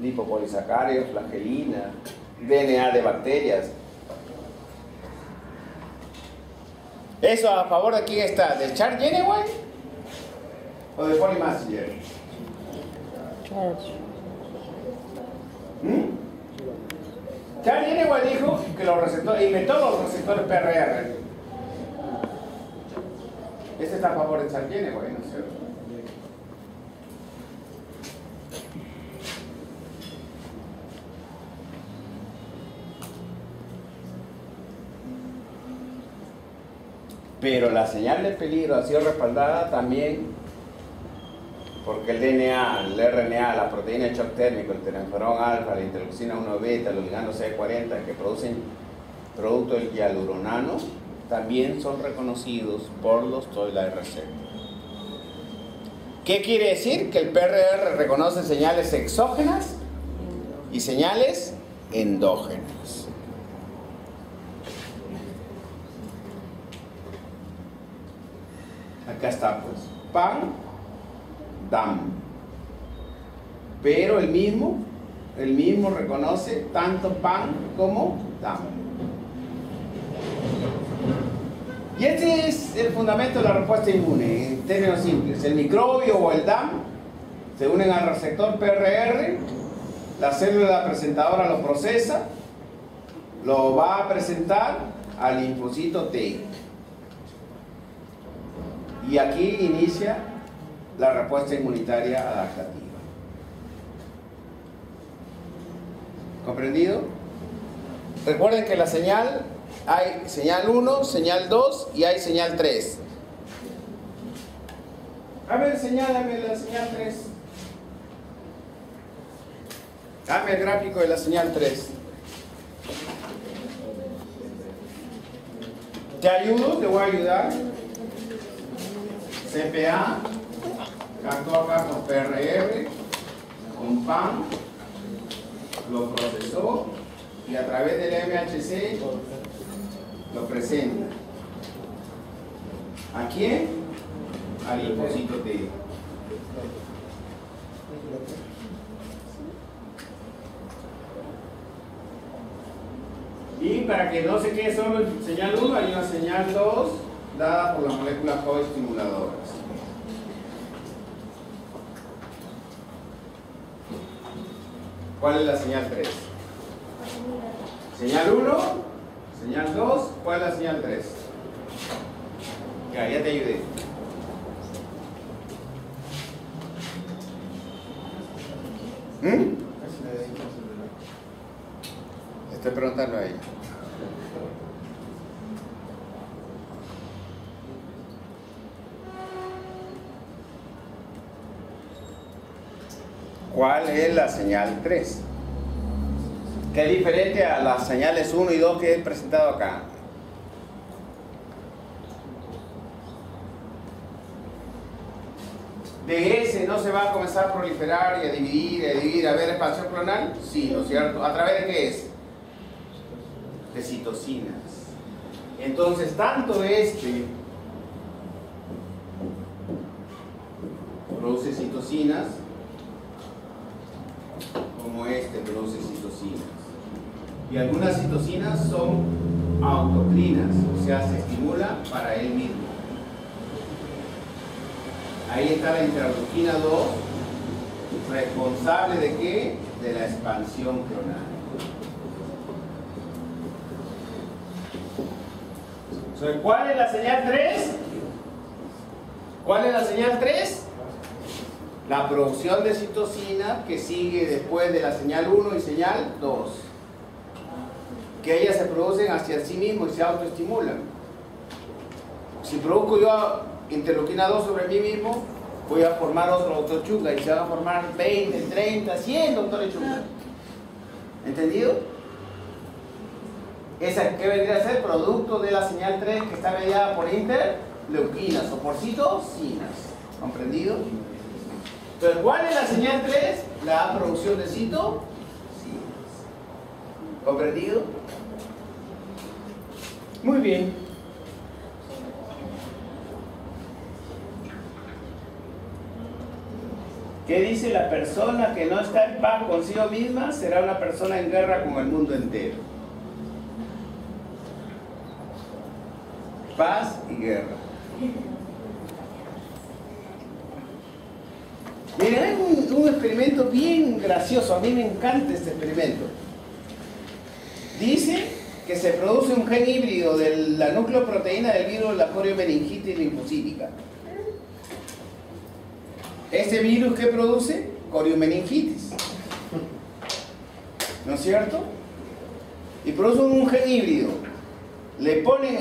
lipopolisacáridos, flagelina, DNA de bacterias. ¿Eso a favor de quién está? ¿De Charles Jeneway o de Polly Messenger? Charles. Charles Jeneway dijo que los receptores, inventó los receptores PRR. Este está a favor de Charles Jeneway, ¿no es cierto? Pero la señal de peligro ha sido respaldada también porque el DNA, el RNA, la proteína de shock térmico, el interferón alfa, la interleucina 1 beta, los ligandos CD40 que producen producto del hialuronano, también son reconocidos por los Twilight receptors. ¿Qué quiere decir? Que el PRR reconoce señales exógenas y señales endógenas. Acá está pues, PAN, DAM. Pero el mismo reconoce tanto PAN como DAM. Y este es el fundamento de la respuesta inmune, en términos simples. El microbio o el DAM se unen al receptor PRR, la célula presentadora lo procesa, lo va a presentar al linfocito T. Y aquí inicia la respuesta inmunitaria adaptativa. ¿Comprendido? Recuerden que la señal, hay señal 1, señal 2 y hay señal 3. Dame la señal 3. Dame el gráfico de la señal 3. Te ayudo, te voy a ayudar. CPA, actuó acá con PRR, con PAN, lo procesó y a través del MHC lo presenta. ¿A quién? Al linfocito T. Y para que no se quede solo en señal 1, hay una señal 2 dada por las moléculas coestimuladoras. ¿Cuál es la señal 3? Señal 1, señal 2, ¿cuál es la señal 3? Ya te ayudé. Estoy preguntando a ella. ¿Cuál es la señal 3? Que es diferente a las señales 1 y 2 que he presentado acá. ¿De ese no se va a comenzar a proliferar y a dividir, a ver expansión clonal? Sí, ¿no es cierto? ¿A través de qué es? De citocinas. Entonces, tanto este produce citocinas, como este produce citocinas. Y algunas citocinas son autocrinas, o sea, se estimula para él mismo. Ahí está la interleucina 2, responsable de qué? De la expansión clonal. ¿Cuál es la señal 3? ¿Cuál es la señal 3? La producción de citocina que sigue después de la señal 1 y señal 2. Que ellas se producen hacia sí mismos y se autoestimulan. Si produzco yo interleuquina 2 sobre mí mismo, voy a formar otro doctor Chunga y se van a formar 20, 30, 100 doctores Chunga. ¿Entendido? Esa que vendría a ser producto de la señal 3 que está mediada por interleuquinas o por citocinas. ¿Comprendido? Entonces, ¿cuál es la señal 3? La producción de citocinas. ¿Comprendido? Muy bien. ¿Qué dice? La persona que no está en paz consigo misma será una persona en guerra con el mundo entero. Paz y guerra. Miren, hay un experimento bien gracioso. A mí me encanta este experimento. Dice que se produce un gen híbrido de la nucleoproteína del virus de la coriomeningitis linfocítica. ¿Este virus qué produce? Coriomeningitis. ¿No es cierto? Y produce un gen híbrido. Le ponen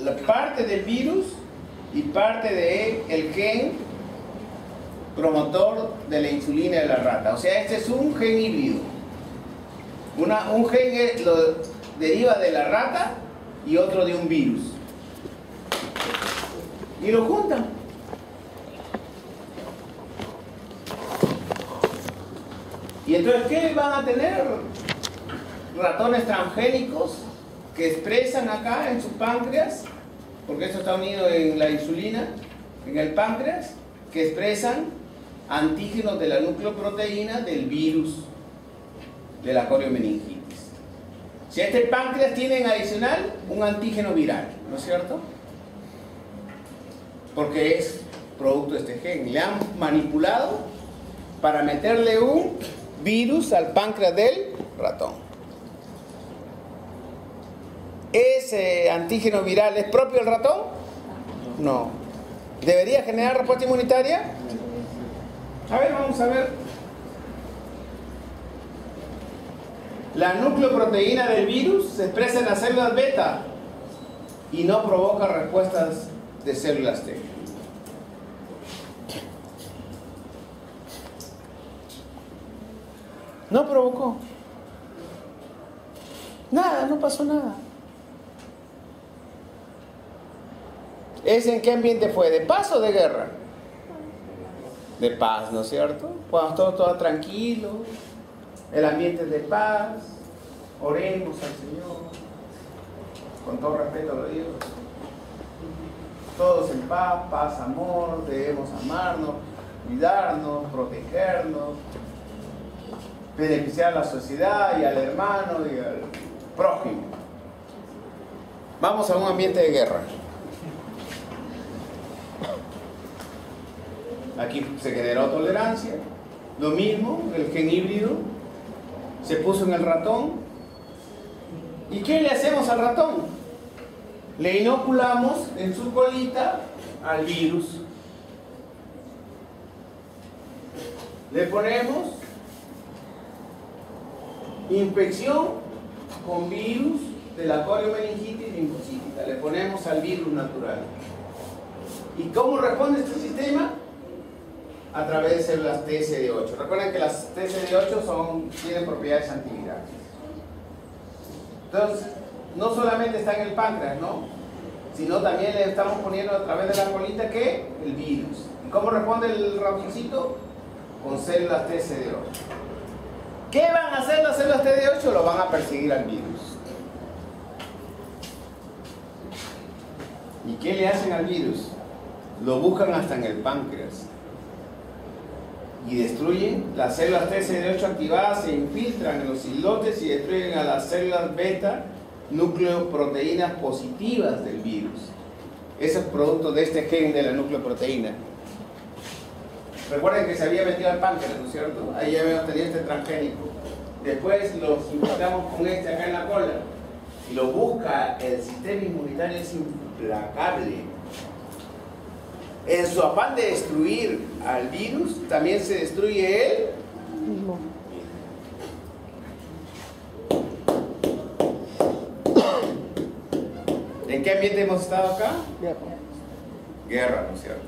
la parte del virus y parte del gen promotor de la insulina de la rata. O sea, este es un gen híbrido. Un gen lo deriva de la rata y otro de un virus. Y lo juntan. Y entonces, ¿qué van a tener? Ratones transgénicos que expresan acá en su páncreas, porque esto está unido en la insulina, en el páncreas, que expresan antígenos de la nucleoproteína del virus de la coriomeningitis. Si este páncreas tiene en adicional un antígeno viral, ¿no es cierto? Porque es producto de este gen. Le han manipulado para meterle un virus al páncreas del ratón. ¿Ese antígeno viral es propio del ratón? No. ¿Debería generar respuesta inmunitaria? A ver, vamos a ver. La nucleoproteína del virus se expresa en las células beta y no provoca respuestas de células T. No provocó. Nada, no pasó nada. ¿Ese en qué ambiente fue? ¿De paz o de guerra? De paz, ¿no es cierto? Cuando todo tranquilo, el ambiente es de paz, oremos al Señor, con todo respeto lo digo. Todos en paz, paz, amor, debemos amarnos, cuidarnos, protegernos, beneficiar a la sociedad y al hermano y al prójimo. Vamos a un ambiente de guerra. Aquí se generó tolerancia, lo mismo, el gen híbrido se puso en el ratón. ¿Y qué le hacemos al ratón? Le inoculamos en su colita al virus. Le ponemos infección con virus de la coriomeningitis linfocítica. Le ponemos al virus natural. ¿Y cómo responde este sistema? A través de células TCD8. Recuerden que las TCD8 tienen propiedades antivirales. Entonces, no solamente está en el páncreas, ¿no? Sino también le estamos poniendo a través de la colita, ¿qué? El virus. ¿Y cómo responde el ratoncito? Con células TCD8. ¿Qué van a hacer las células TCD8? Lo van a perseguir al virus. ¿Y qué le hacen al virus? Lo buscan hasta en el páncreas. Y destruyen las células TCD8 activadas, se infiltran en los islotes y destruyen a las células beta nucleoproteínas positivas del virus. Ese es producto de este gen de la nucleoproteína. Recuerden que se había metido al páncreas, ¿no es cierto? Ahí ya habíamos tenido este transgénico. Después los infectamos con este acá en la cola. Y lo busca el sistema inmunitario, es implacable. En su afán de destruir al virus, también se destruye él Mismo. ¿En qué ambiente hemos estado acá? Guerra. Guerra, ¿no es cierto?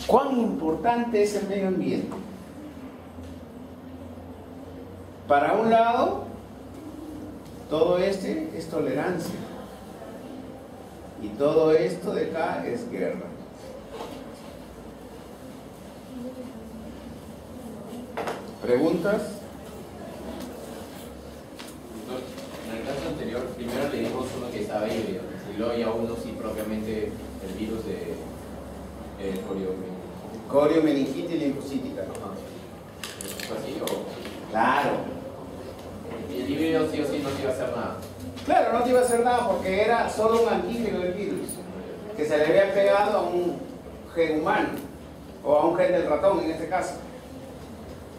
¿Cuán importante es el medio ambiente? Para un lado, todo este es tolerancia. Y todo esto de acá es guerra. ¿Preguntas? En el caso anterior, primero le dimos uno que estaba híbrido, y luego ya uno sí propiamente el virus de coriomeningitis. Coriomeningitis linfocítica. Así, o Claro. y el híbrido sí o sí no te iba a hacer nada. Claro, no te iba a hacer nada porque era solo un antígeno del virus que se le había pegado a un gen humano o a un gen del ratón en este caso.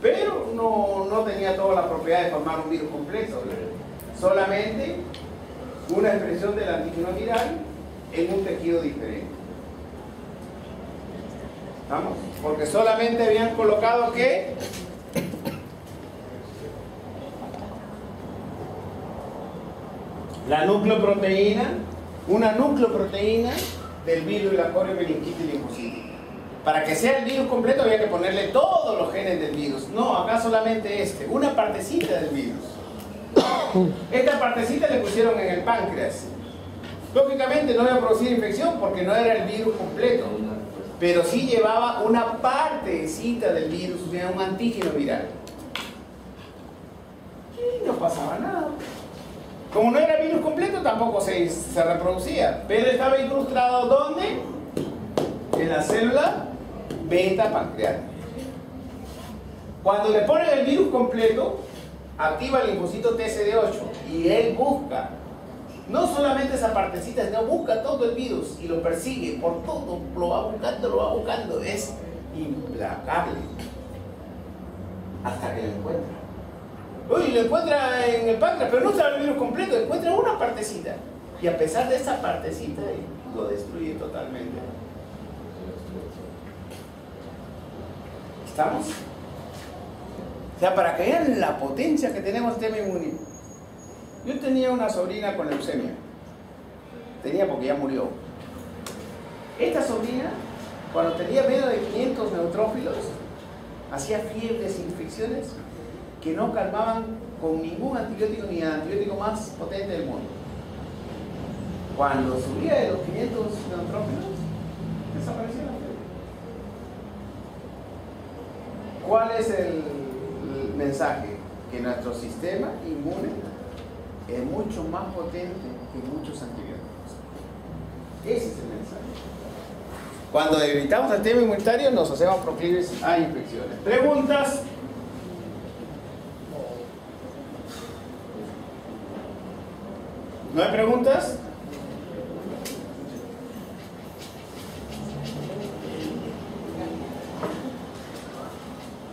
Pero no tenía toda la propiedad de formar un virus completo. Solamente una expresión del antígeno viral en un tejido diferente. ¿Vamos? Porque solamente habían colocado que la nucleoproteína, una nucleoproteína del virus de la coriomeningitis linfocítica. Para que sea el virus completo había que ponerle todos los genes del virus. No, acá solamente una partecita del virus. Esta partecita le pusieron en el páncreas. Lógicamente no iba a producir infección porque no era el virus completo, pero sí llevaba una partecita del virus, o sea, un antígeno viral. Y no pasaba nada. Como no era virus completo, tampoco se reproducía. Pero estaba incrustado ¿dónde? En la célula beta pancreática. Cuando le ponen el virus completo, activa el linfocito TCD8 y él busca no solamente esa partecita, sino busca todo el virus y lo persigue por todo, lo va buscando, es implacable hasta que lo encuentra. Uy, lo encuentra en el páncreas, pero no sabe el virus completo, encuentra una partecita y a pesar de esa partecita lo destruye totalmente. ¿Estamos? O sea, para que vean la potencia que tenemos el sistema inmune. Yo tenía una sobrina con leucemia. Tenía porque ya murió. Esta sobrina, cuando tenía menos de 500 neutrófilos, hacía fiebres, infecciones que no calmaban con ningún antibiótico ni el antibiótico más potente del mundo. Cuando subía de los 500 neutrófilos, desaparecía la fiebre. ¿Cuál es el mensaje? Que nuestro sistema inmune es mucho más potente que muchos antibióticos. Ese es el mensaje. Cuando debilitamos el sistema inmunitario nos hacemos proclives a infecciones. ¿Preguntas? ¿No hay preguntas?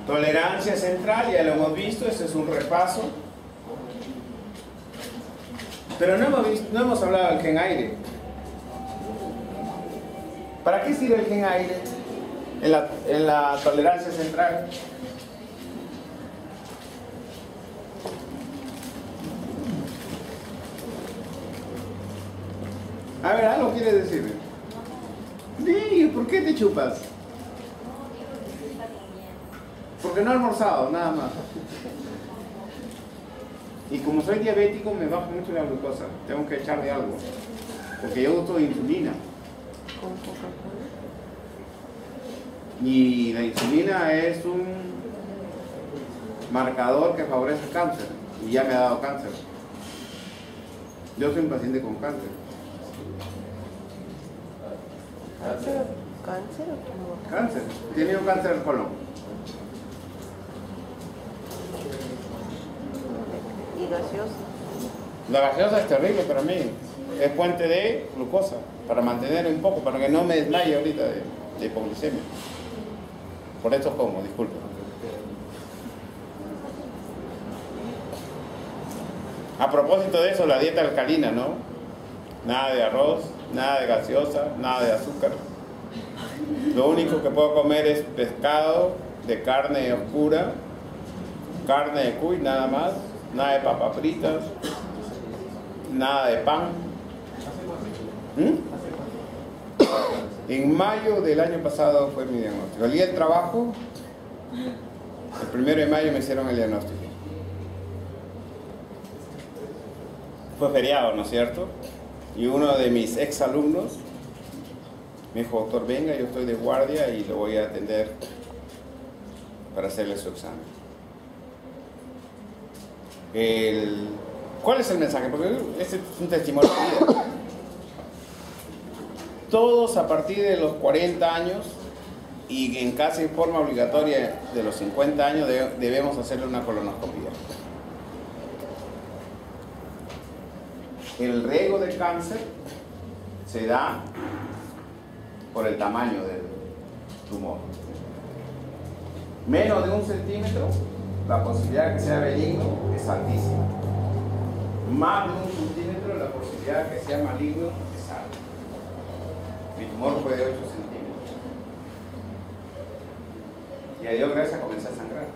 Tolerancia central, ya lo hemos visto, este es un repaso. Pero no hemos hablado del gen aire. ¿Para qué sirve el gen aire en la tolerancia central? A ver, algo quieres decirme. Sí, ¿por qué te chupas? Porque no he almorzado, nada más. Y como soy diabético me baja mucho la glucosa. Tengo que echarle algo. Porque yo uso insulina. Con Coca-Cola. Y la insulina es un marcador que favorece el cáncer. Y ya me ha dado cáncer. Yo soy un paciente con cáncer. ¿Cáncer o tumor? Cáncer. Tiene un cáncer del colon. Y gaseosa. La gaseosa es terrible para mí. Es fuente de glucosa. Para mantener un poco, para que no me desmaye ahorita de hipoglucemia. Por eso como, disculpe. A propósito de eso, la dieta alcalina, ¿no? Nada de arroz, nada de gaseosa, nada de azúcar. Lo único que puedo comer es pescado de carne oscura, carne de cuy, nada más, nada de papas fritas, nada de pan. En mayo del año pasado fue mi diagnóstico. El día del trabajo, el 1 de mayo me hicieron el diagnóstico. Fue feriado, ¿no es cierto? Y uno de mis ex alumnos me dijo, doctor, venga, yo estoy de guardia y lo voy a atender para hacerle su examen. ¿Cuál es el mensaje? Porque este es un testimonio de vida. Todos a partir de los 40 años y en casi en forma obligatoria de los 50 años debemos hacerle una colonoscopia. El riesgo de cáncer se da por el tamaño del tumor. Menos de 1 centímetro, la posibilidad de que sea benigno es altísima. Más de 1 centímetro, la posibilidad de que sea maligno es alta. Mi tumor fue de 8 centímetros. Y a Dios gracias comencé a sangrar.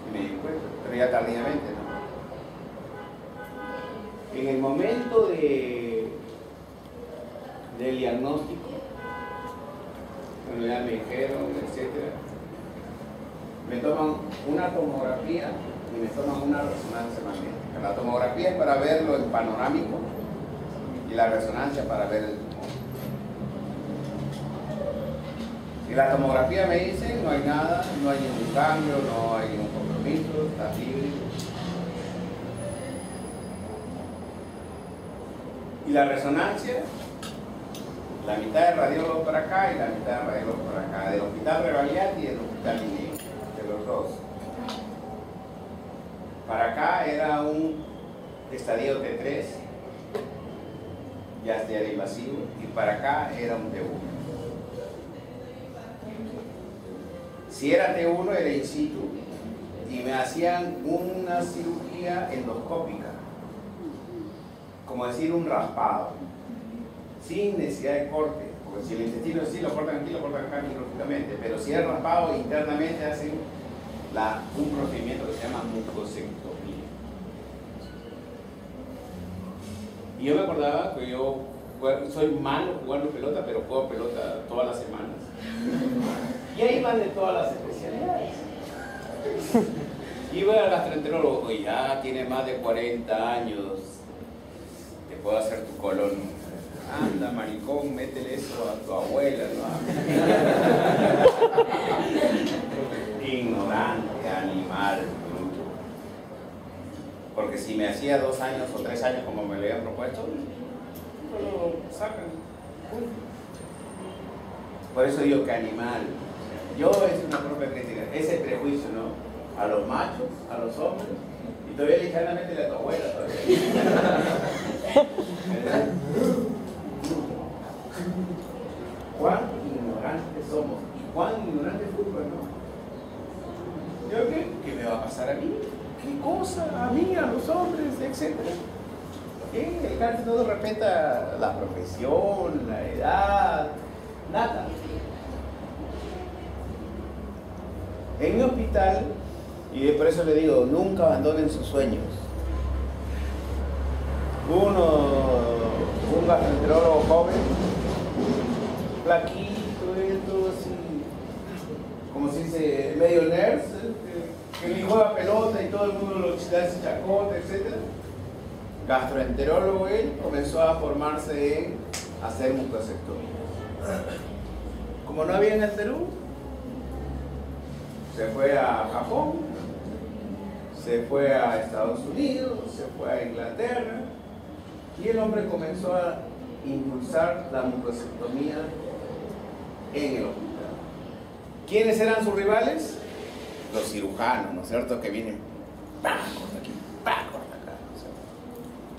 Y me di cuenta, pero ya tardíamente, ¿no? En el momento del diagnóstico, bueno, ya me dijeron, etcétera, me toman una tomografía y me toman una resonancia magnética. La tomografía es para verlo en panorámico y la resonancia para ver el tumor. Y la tomografía me dice, no hay nada, no hay ningún cambio, no hay ningún compromiso, está libre. Y la resonancia, la mitad del radiólogo para acá y la mitad del radiólogo para acá, del hospital Revaliati y del hospital Linneo, de los dos. Para acá era un estadio T3, ya era invasivo, y para acá era un T1. Si era T1 era in situ y me hacían una cirugía endoscópica, como decir un raspado, sin necesidad de corte, porque si el intestino sí lo cortan aquí, lo cortan acá quirúrgicamente, pero si es raspado internamente hacen un procedimiento que se llama mucosectomía. Y yo me acordaba que yo soy malo jugando pelota, pero juego pelota todas las semanas. Y ahí van de todas las especialidades. Y voy al gastroenterólogo, y ya tiene más de 40 años, te puedo hacer tu colon. Anda, maricón, métele eso a tu abuela, ¿no? Ignorante, animal, bruto. Porque si me hacía 2 años o 3 años como me lo habían propuesto, lo sacan. Por eso digo que animal. Yo es una propia crítica, ese prejuicio, ¿no? A los machos, a los hombres, y todavía ligeramente a tu abuela todavía. ¿Verdad? Cuán ignorantes somos y cuán ignorante es fútbol, ¿no? ¿Yo qué? ¿Qué me va a pasar a mí? ¿Qué cosa? A mí, a los hombres, etcétera. El cáncer no respeta la profesión, la edad, nada. En mi hospital, y por eso le digo, nunca abandonen sus sueños. Un gastroenterólogo joven, flaquito, esto así, como se dice, medio nerd, que ni juega pelota y todo el mundo lo hace chacota, etc. Gastroenterólogo él, comenzó a formarse en hacer mucosectomías. Como no había en el Perú, se fue a Japón, se fue a Estados Unidos, se fue a Inglaterra, y el hombre comenzó a impulsar la mucosectomía en el hospital. ¿Quiénes eran sus rivales? Los cirujanos, ¿no es cierto? Que vienen, ¡pah! Corta aquí, ¡pah! Corta acá, ¿no es cierto?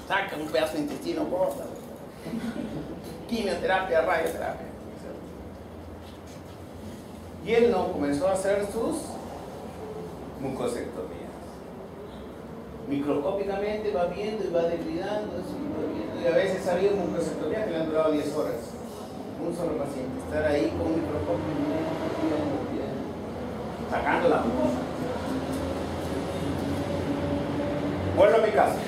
Sacan un pedazo de intestino, corta. Quimioterapia, radioterapia, ¿no es cierto? Y él no comenzó a hacer sus mucosectomías. Microscópicamente va viendo y va depilando, y a veces ha habido mucosectomías que le han durado 10 horas. Un solo paciente, estar ahí con un microscopio sacando la mucosa. Vuelvo a mi casa.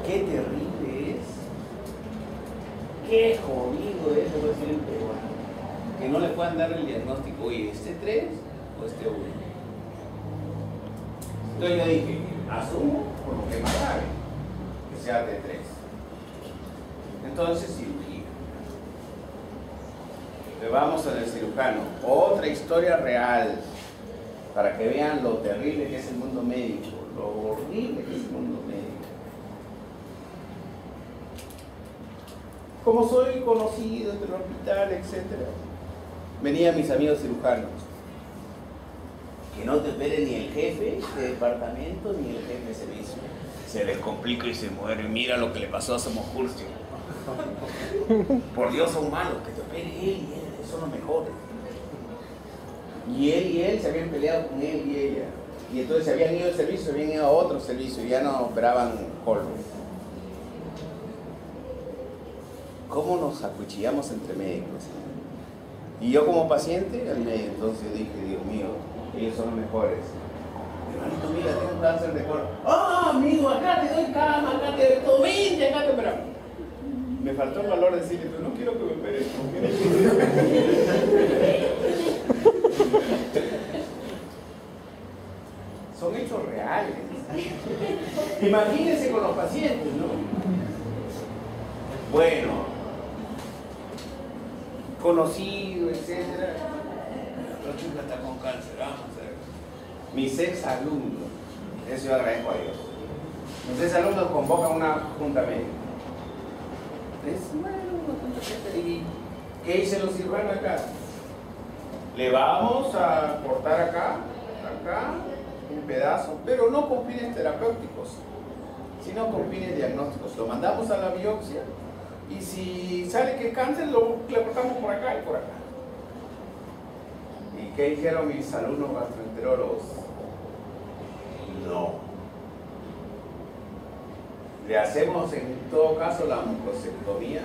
Qué terrible es, qué jodido es, voy a decir en peruano, que no le puedan dar el diagnóstico, oye, ¿este 3 o este 1? Entonces yo dije, asumo por lo que es más grave, que sea de 3. Entonces cirugía. Le vamos al cirujano. Otra historia real, para que vean lo terrible que es el mundo médico, lo horrible que es el mundo médico. Como soy conocido entre el hospital, etc., venían mis amigos cirujanos. Que no te opere ni el jefe de departamento ni el jefe de servicio. Se les complica y se muere. Mira lo que le pasó a Somocurcio. Por Dios, son malos. Que te opere él y él, son los mejores. Y él se habían peleado con él y ella. Y entonces se habían ido del servicio, se habían ido a otro servicio y ya no operaban polvo. ¿Cómo nos acuchillamos entre médicos? Y yo como paciente, al médico, entonces dije, Dios mío, ellos son los mejores. Hermanito, mira, tengo un cáncer de colon. ¡Ah, amigo, acá te doy cama, acá te doy todo, vente, acá te operamos! Me faltó el valor de decirle, pero no quiero que me operes. Son hechos reales. Imagínense con los pacientes, ¿no? Bueno, conocido, etcétera. La chica está con cáncer, vamos a ver. Mis ex alumnos, eso yo agradezco a Dios. Mis ex alumnos convocan una junta médica. ¿Y qué dicen los cirujanos acá? Le vamos a cortar acá, un pedazo, pero no con fines terapéuticos, sino con fines diagnósticos. Lo mandamos a la biopsia y si sale que es cáncer, le cortamos por acá y por acá. ¿Y qué dijeron mis alumnos gastroenterólogos? No. Le hacemos en todo caso la mucosectomía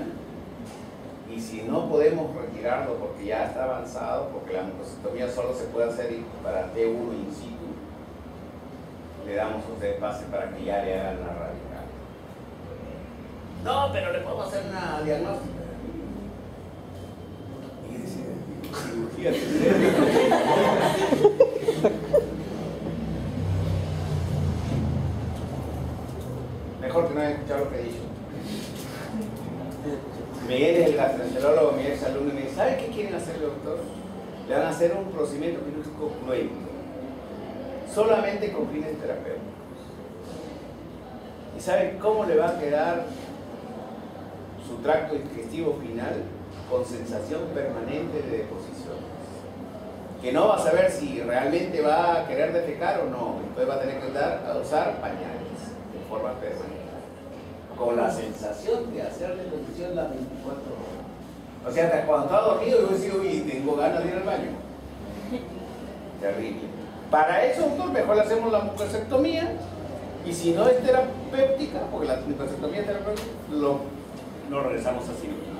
y si no podemos retirarlo porque ya está avanzado, porque la mucosectomía solo se puede hacer para T1 in situ, le damos a usted pase para que ya le hagan la radical. No, pero le podemos hacer una diagnóstica. Y dice, cirugía. Mejor que no haya escuchado lo que he dicho. Me viene el gastroenterólogo, mi ex alumno, y me dice, ¿sabe qué quieren hacerle, doctor? Le van a hacer un procedimiento quirúrgico cruento, solamente con fines terapéuticos. ¿Y sabe cómo le va a quedar su tracto digestivo final? Con sensación permanente de deposiciones. Que no va a saber si realmente va a querer defecar o no. Entonces va a tener que usar pañales de forma permanente. Con la sensación de hacer deposición las 24 horas. O sea, hasta cuando estaba dormido yo decía, oye, tengo ganas de ir al baño. Terrible. Para eso, doctor, mejor le hacemos la mucosectomía. Y si no es terapéutica, porque la mucosectomía es terapéutica, lo regresamos a cirugía.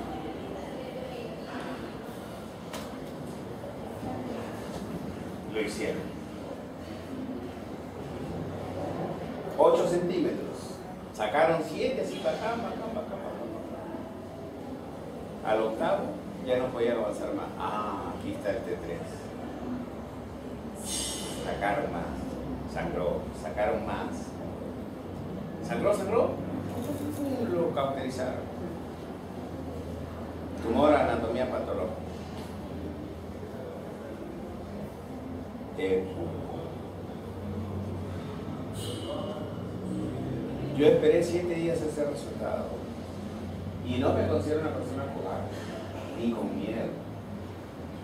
Lo hicieron. 8 centímetros. Sacaron 7, así para acá. Al octavo ya no podían avanzar más. Ah, aquí está el T3. Sacaron más. Sangró. Sacaron más. Sangró. Lo cauterizaron. Tumor, anatomía patológica. Yo esperé 7 días ese resultado y no me considero una persona cobarde ni con miedo,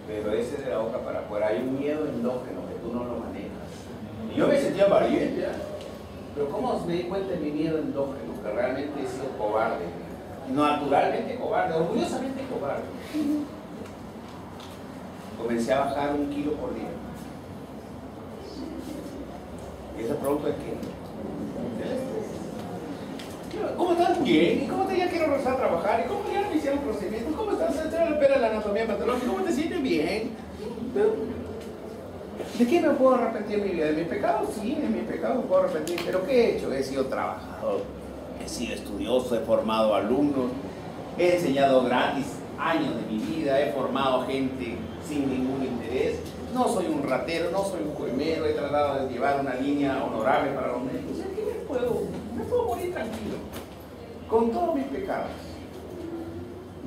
pero ese es de la boca para afuera. Hay un miedo endógeno que tú no lo manejas y yo me sentía valiente, pero ¿cómo me di cuenta de mi miedo endógeno? Que realmente he sido cobarde, naturalmente cobarde, orgullosamente cobarde. Comencé a bajar 1 kilo por día. ¿Y ese producto de qué? Del estrés. ¿Cómo estás? Bien. ¿Y cómo te ya quiero regresar a trabajar? ¿Y cómo ya me hicieron procedimientos? ¿Cómo estás? ¿Te opera la anatomía patológica? ¿Cómo te sientes? Bien. ¿De qué me puedo arrepentir en mi vida? ¿De mis pecados? Sí, de mis pecados me puedo arrepentir. ¿Pero qué he hecho? He sido trabajador, he sido estudioso, he formado alumnos, he enseñado gratis años de mi vida, he formado gente sin ningún interés. No soy un ratero, no soy un coimero, he tratado de llevar una línea honorable para los médicos. ¿Qué me puedo morir tranquilo? Con todos mis pecados.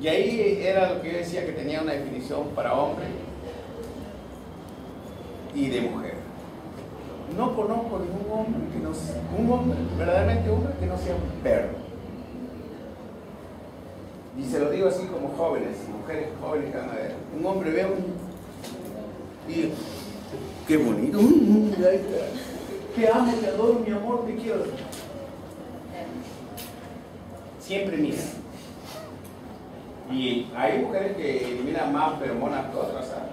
Y ahí era lo que yo decía, que tenía una definición para hombre y de mujer. No conozco ningún hombre que no sea, un hombre, verdaderamente hombre, que no sea un perro. Y se lo digo así como jóvenes, mujeres jóvenes que van a ver. Un hombre ve Y qué bonito. Ahí está. Te amo, te adoro, mi amor, te quiero. Siempre mira. Y hay mujeres que eliminan más feromonas que otras, ¿sabes?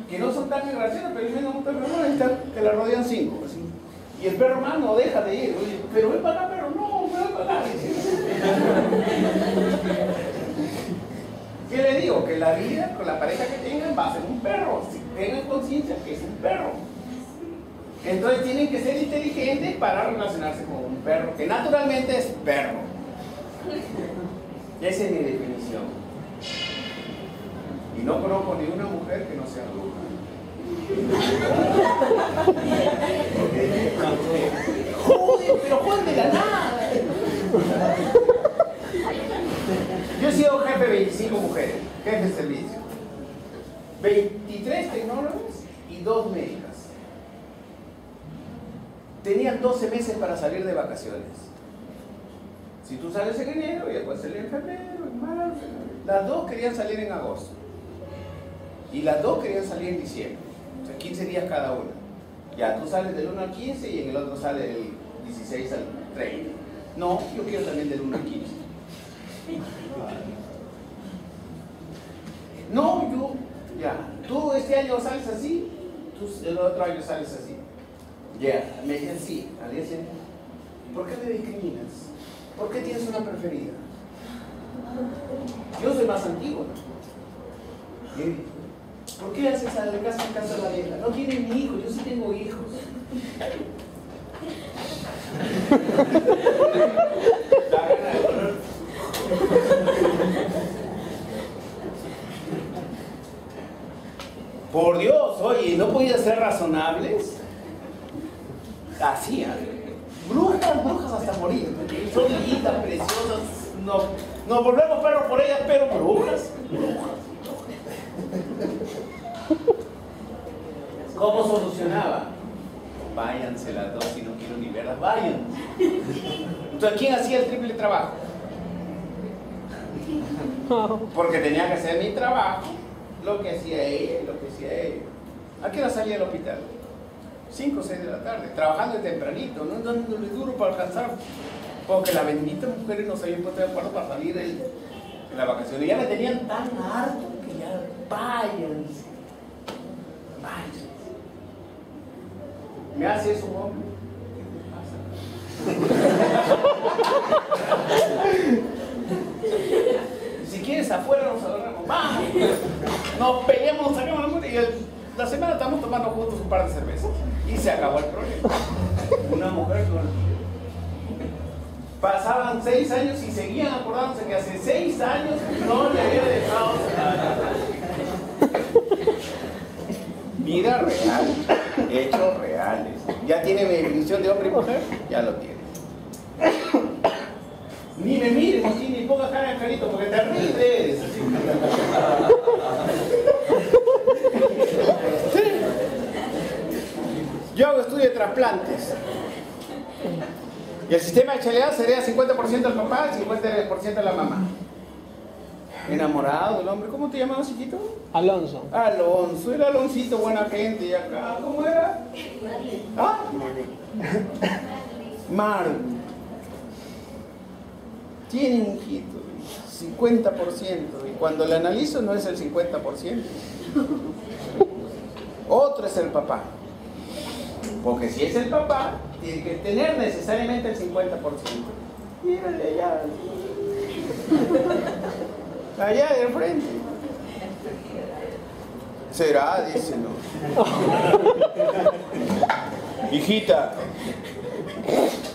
Que no son tan migraciones, pero eliminan muchas feromonas que la rodean 5. Así. Y el perro más no deja de ir. Oye, pero ven para acá, perro, no, ven para acá. ¿Qué le digo? Que la vida con la pareja que tengan va a ser un perro. Si tengan conciencia que es un perro. Entonces tienen que ser inteligentes para relacionarse con un perro, que naturalmente es perro. Esa es mi definición. Y no conozco ni una mujer que no sea bruja. Joder, pero Juan de la nada. Yo he sido jefe de 25 mujeres, jefe de servicio. 23 tecnólogos y 2 médicas. Tenían 12 meses para salir de vacaciones. Si tú sales en enero, ya puedes salir en febrero, en marzo. Las 2 querían salir en agosto. Y las 2 querían salir en diciembre. O sea, 15 días cada una. Ya, tú sales del 1 al 15 y en el otro sale del 16 al 30. No, yo quiero también del 1 al 15. No, yo, ya, tú este año sales así, tú el otro año sales así. Ya, me dicen sí, al día siguiente. ¿Por qué me discriminas? ¿Por qué tienes una preferida? Yo soy más antiguo, ¿no? ¿Por qué haces a la casa en casa de la vieja? No tiene ni hijos, yo sí tengo hijos. La gana de dolor. Por Dios, oye, ¿no podían ser razonables? Así, brujas hasta morir. Son lindas, preciosas. Nos volvemos perros por ellas, pero brujas. ¿Cómo solucionaba? Váyanse las 2 si no quiero ni verlas, vayan. Entonces, ¿quién hacía el triple trabajo? Porque tenía que hacer mi trabajo, lo que hacía ella y lo que hacía ella. ¿A qué hora salía del hospital? 5 o 6 de la tarde, trabajando tempranito, no dándole duro para alcanzar. Porque las benditas mujeres no se habían puesto de acuerdo para salir en la vacación. Y ya me tenían tan harto que ya váyanse. Váyanse. ¿Me hace eso un hombre? ¿Qué pasa? Si quieres afuera nos agarramos. ¡Vamos! Nos peleamos, nos sacamos la muerte y la semana estamos tomando juntos un par de cervezas. Y se acabó el problema. Una mujer con... Pasaban 6 años y seguían acordándose que hace 6 años no le había dejado nada. Vida real, hechos reales. ¿Ya tiene mi definición de hombre y mujer? Ya lo tiene. Ni me mires así, ni ponga cara de carito, porque terrible eres. Yo hago estudio de trasplantes. Y el sistema de HLA sería 50% del papá y 50% de la mamá. Enamorado del hombre. ¿Cómo te llamabas, chiquito? Alonso. Alonso, era Aloncito, buena gente. ¿Y acá cómo era? ¿Ah? Mar. Tiene un hijito, 50%. Y cuando le analizo no es el 50%. Otro es el papá. Porque si es el papá, tiene que tener necesariamente el 50%. Mírale allá. Allá de frente. Será, dice, no. Hijita,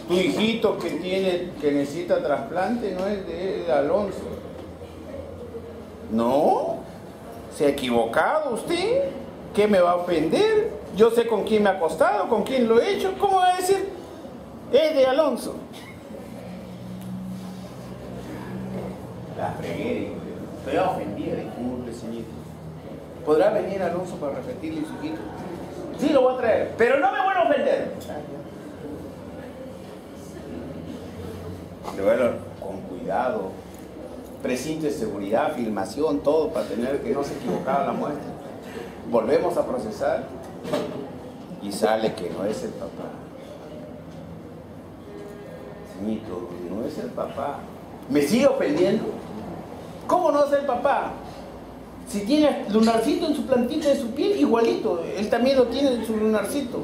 tu hijito que necesita trasplante no es de Alonso. No, se ha equivocado usted. ¿Qué me va a ofender? Yo sé con quién me ha acostado, con quién lo he hecho. ¿Cómo va a decir? Es de Alonso. La fregué, estoy ofendida, disculpe, señorita. ¿Podrá venir Alonso para repetirle a su hijito? Sí, lo voy a traer, pero no me voy a ofender. Bueno, con cuidado. Precinto de seguridad, filmación, todo para tener que no se equivocaba la muestra. Volvemos a procesar y sale que no es el papá. Señorito, no es el papá. ¿Me sigue ofendiendo? ¿Cómo no es el papá? Si tiene lunarcito en su plantita de su piel, igualito. Él también lo tiene en su lunarcito.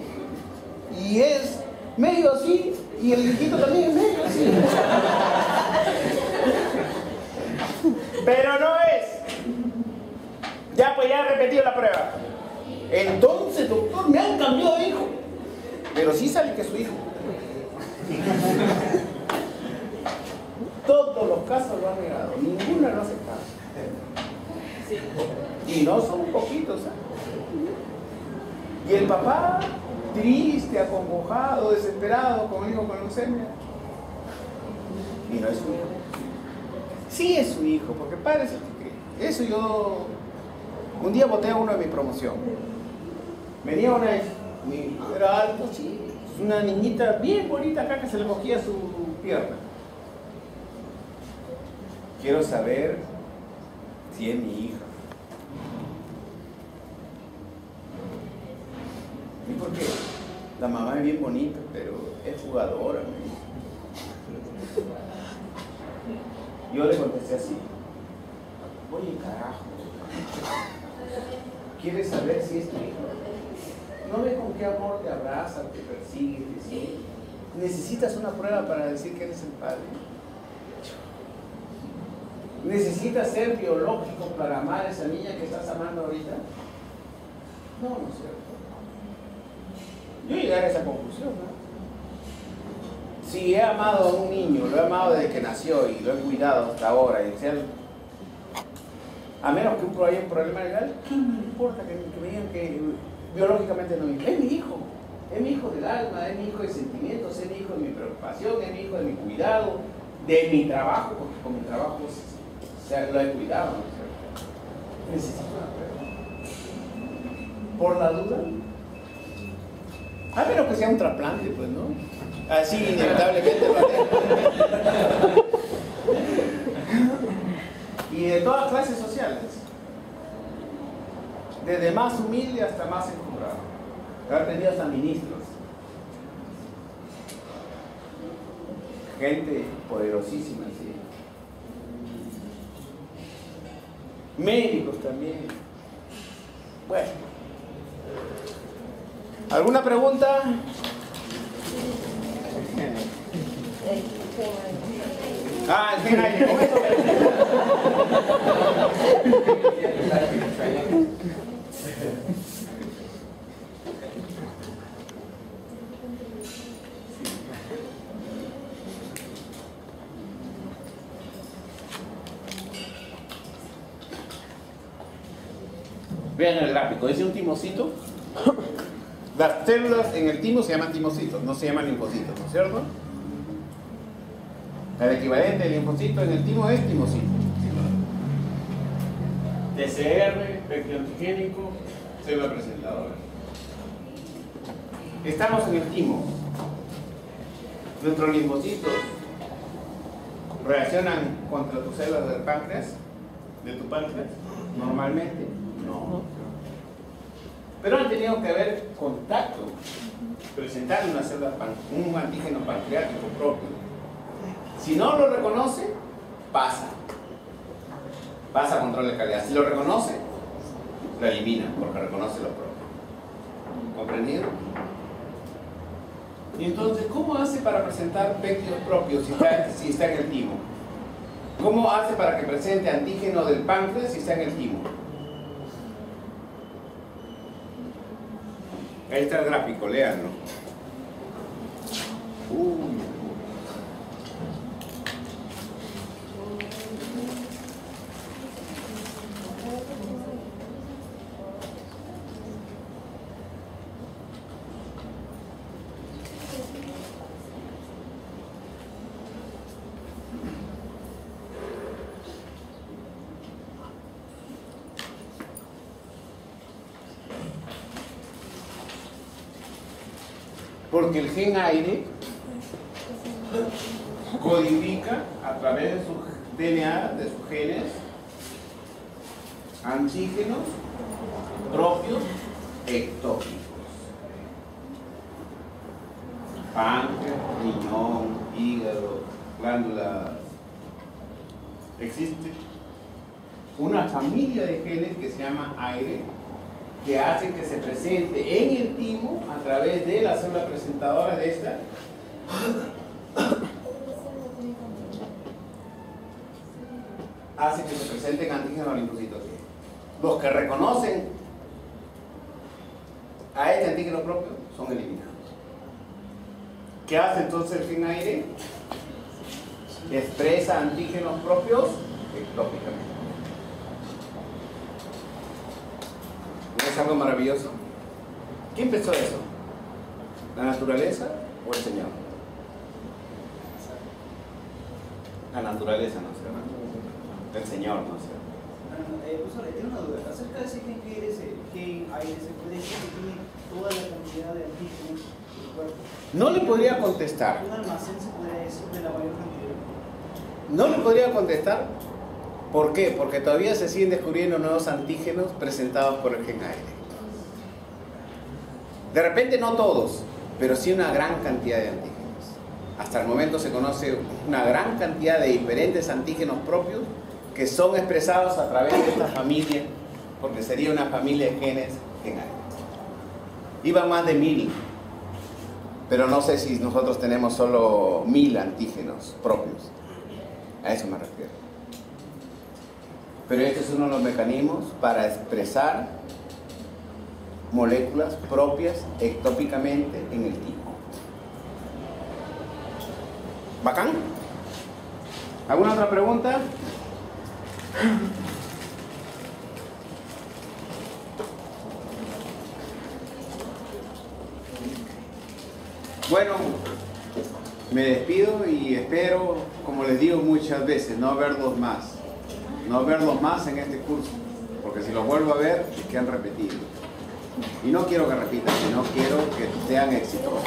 Y es medio así, y el hijito también es medio así. Pero no es. Ya, pues ya he repetido la prueba. Entonces, doctor, me han cambiado de hijo. Pero sí sale que es su hijo. Todos los casos lo han negado, ninguno lo ha aceptado. Y no son poquitos, ¿eh? Y el papá, triste, acongojado, desesperado, con el hijo con leucemia. Y no es su hijo. Sí es su hijo, porque padre es el que cree. Eso yo... Un día boté a uno de mi promoción. Venía una... Era alto, sí. Una niñita bien bonita acá que se le cogía su pierna. Quiero saber si es mi hija. ¿Y por qué? La mamá es bien bonita, pero es jugadora. Yo le contesté así. Oye, carajo. ¿Quieres saber si es tu hija? ¿No ves con qué amor te abraza, te persigue, te sigue? ¿Necesitas una prueba para decir que eres el padre? ¿Necesitas ser biológico para amar a esa niña que estás amando ahorita? No, no es cierto. Yo llegué a esa conclusión, ¿no? Si he amado a un niño, lo he amado desde que nació y lo he cuidado hasta ahora, y sea, a menos que haya un problema legal, ¿qué me importa que me digan que biológicamente no es mi hijo del alma, es mi hijo de sentimientos, es mi hijo de mi preocupación, es mi hijo de mi cuidado, de mi trabajo, porque con mi trabajo lo he cuidado, ¿no? Necesito una prueba. Por la duda, a menos que sea un trasplante, pues, ¿no? Así inevitablemente lo tengo. Y de todas clases sociales, desde más humilde hasta más encumbrado. He atendido hasta ministros, gente poderosísima, sí. Médicos también. Bueno, ¿alguna pregunta? Ah, el gen aire, con eso vean el gráfico, dice un timocito. Las células en el timo se llaman timocitos, no se llaman linfocitos, ¿no es cierto? El equivalente del linfocito en el timo es timocito. TCR, vector antigénico, célula presentadora. Estamos en el timo. Nuestros linfocitos reaccionan contra tus células del páncreas, de tu páncreas, normalmente. No. Pero han tenido que haber contacto, presentar una célula, un antígeno pancreático propio. Si no lo reconoce, pasa control de calidad. Si lo reconoce, lo elimina porque reconoce lo propio. ¿Comprendido? Y entonces, ¿cómo hace para presentar péptidos propios si está en el timo? ¿Cómo hace para que presente antígeno del páncreas si está en el timo? Ahí está el gráfico, léanlo. Porque el gen aire codifica a través de su DNA, de sus genes, antígenos propios ectópicos. Páncreas, riñón, hígado, glándula. Existe una familia de genes que se llama aire, que hacen que se presente en el timo a través de la célula presentadora de esta. Hace que se presenten antígenos linfocitos. Los que reconocen a este antígeno propio son eliminados. ¿Qué hace entonces el gen aire? Expresa antígenos propios ectópicamente. ¿No es algo maravilloso? ¿Quién pensó eso? ¿La naturaleza o el Señor? La naturaleza, no sé. El Señor, no sé. Profesor, tengo una duda. Acerca de ese gen que eres el gen aire, ¿se puede decir que tiene toda la cantidad de antígenos del cuerpo? No le podría contestar. ¿Un almacén se podría decir de la mayor cantidad? No le podría contestar. ¿Por qué? Porque todavía se siguen descubriendo nuevos antígenos presentados por el gen aire. De repente no todos, pero sí una gran cantidad de antígenos. Hasta el momento se conoce una gran cantidad de diferentes antígenos propios que son expresados a través de esta familia, porque sería una familia de genes gen aire. Iban más de 1000, pero no sé si nosotros tenemos solo 1000 antígenos propios. A eso me refiero. Pero este es uno de los mecanismos para expresar moléculas propias ectópicamente en el timo. ¿Bacán? ¿Alguna otra pregunta? Bueno, me despido y espero, como les digo muchas veces, no verlos más. No verlos más en este curso, porque si los vuelvo a ver, es que han repetido. Y no quiero que repitan, sino quiero que sean exitosos.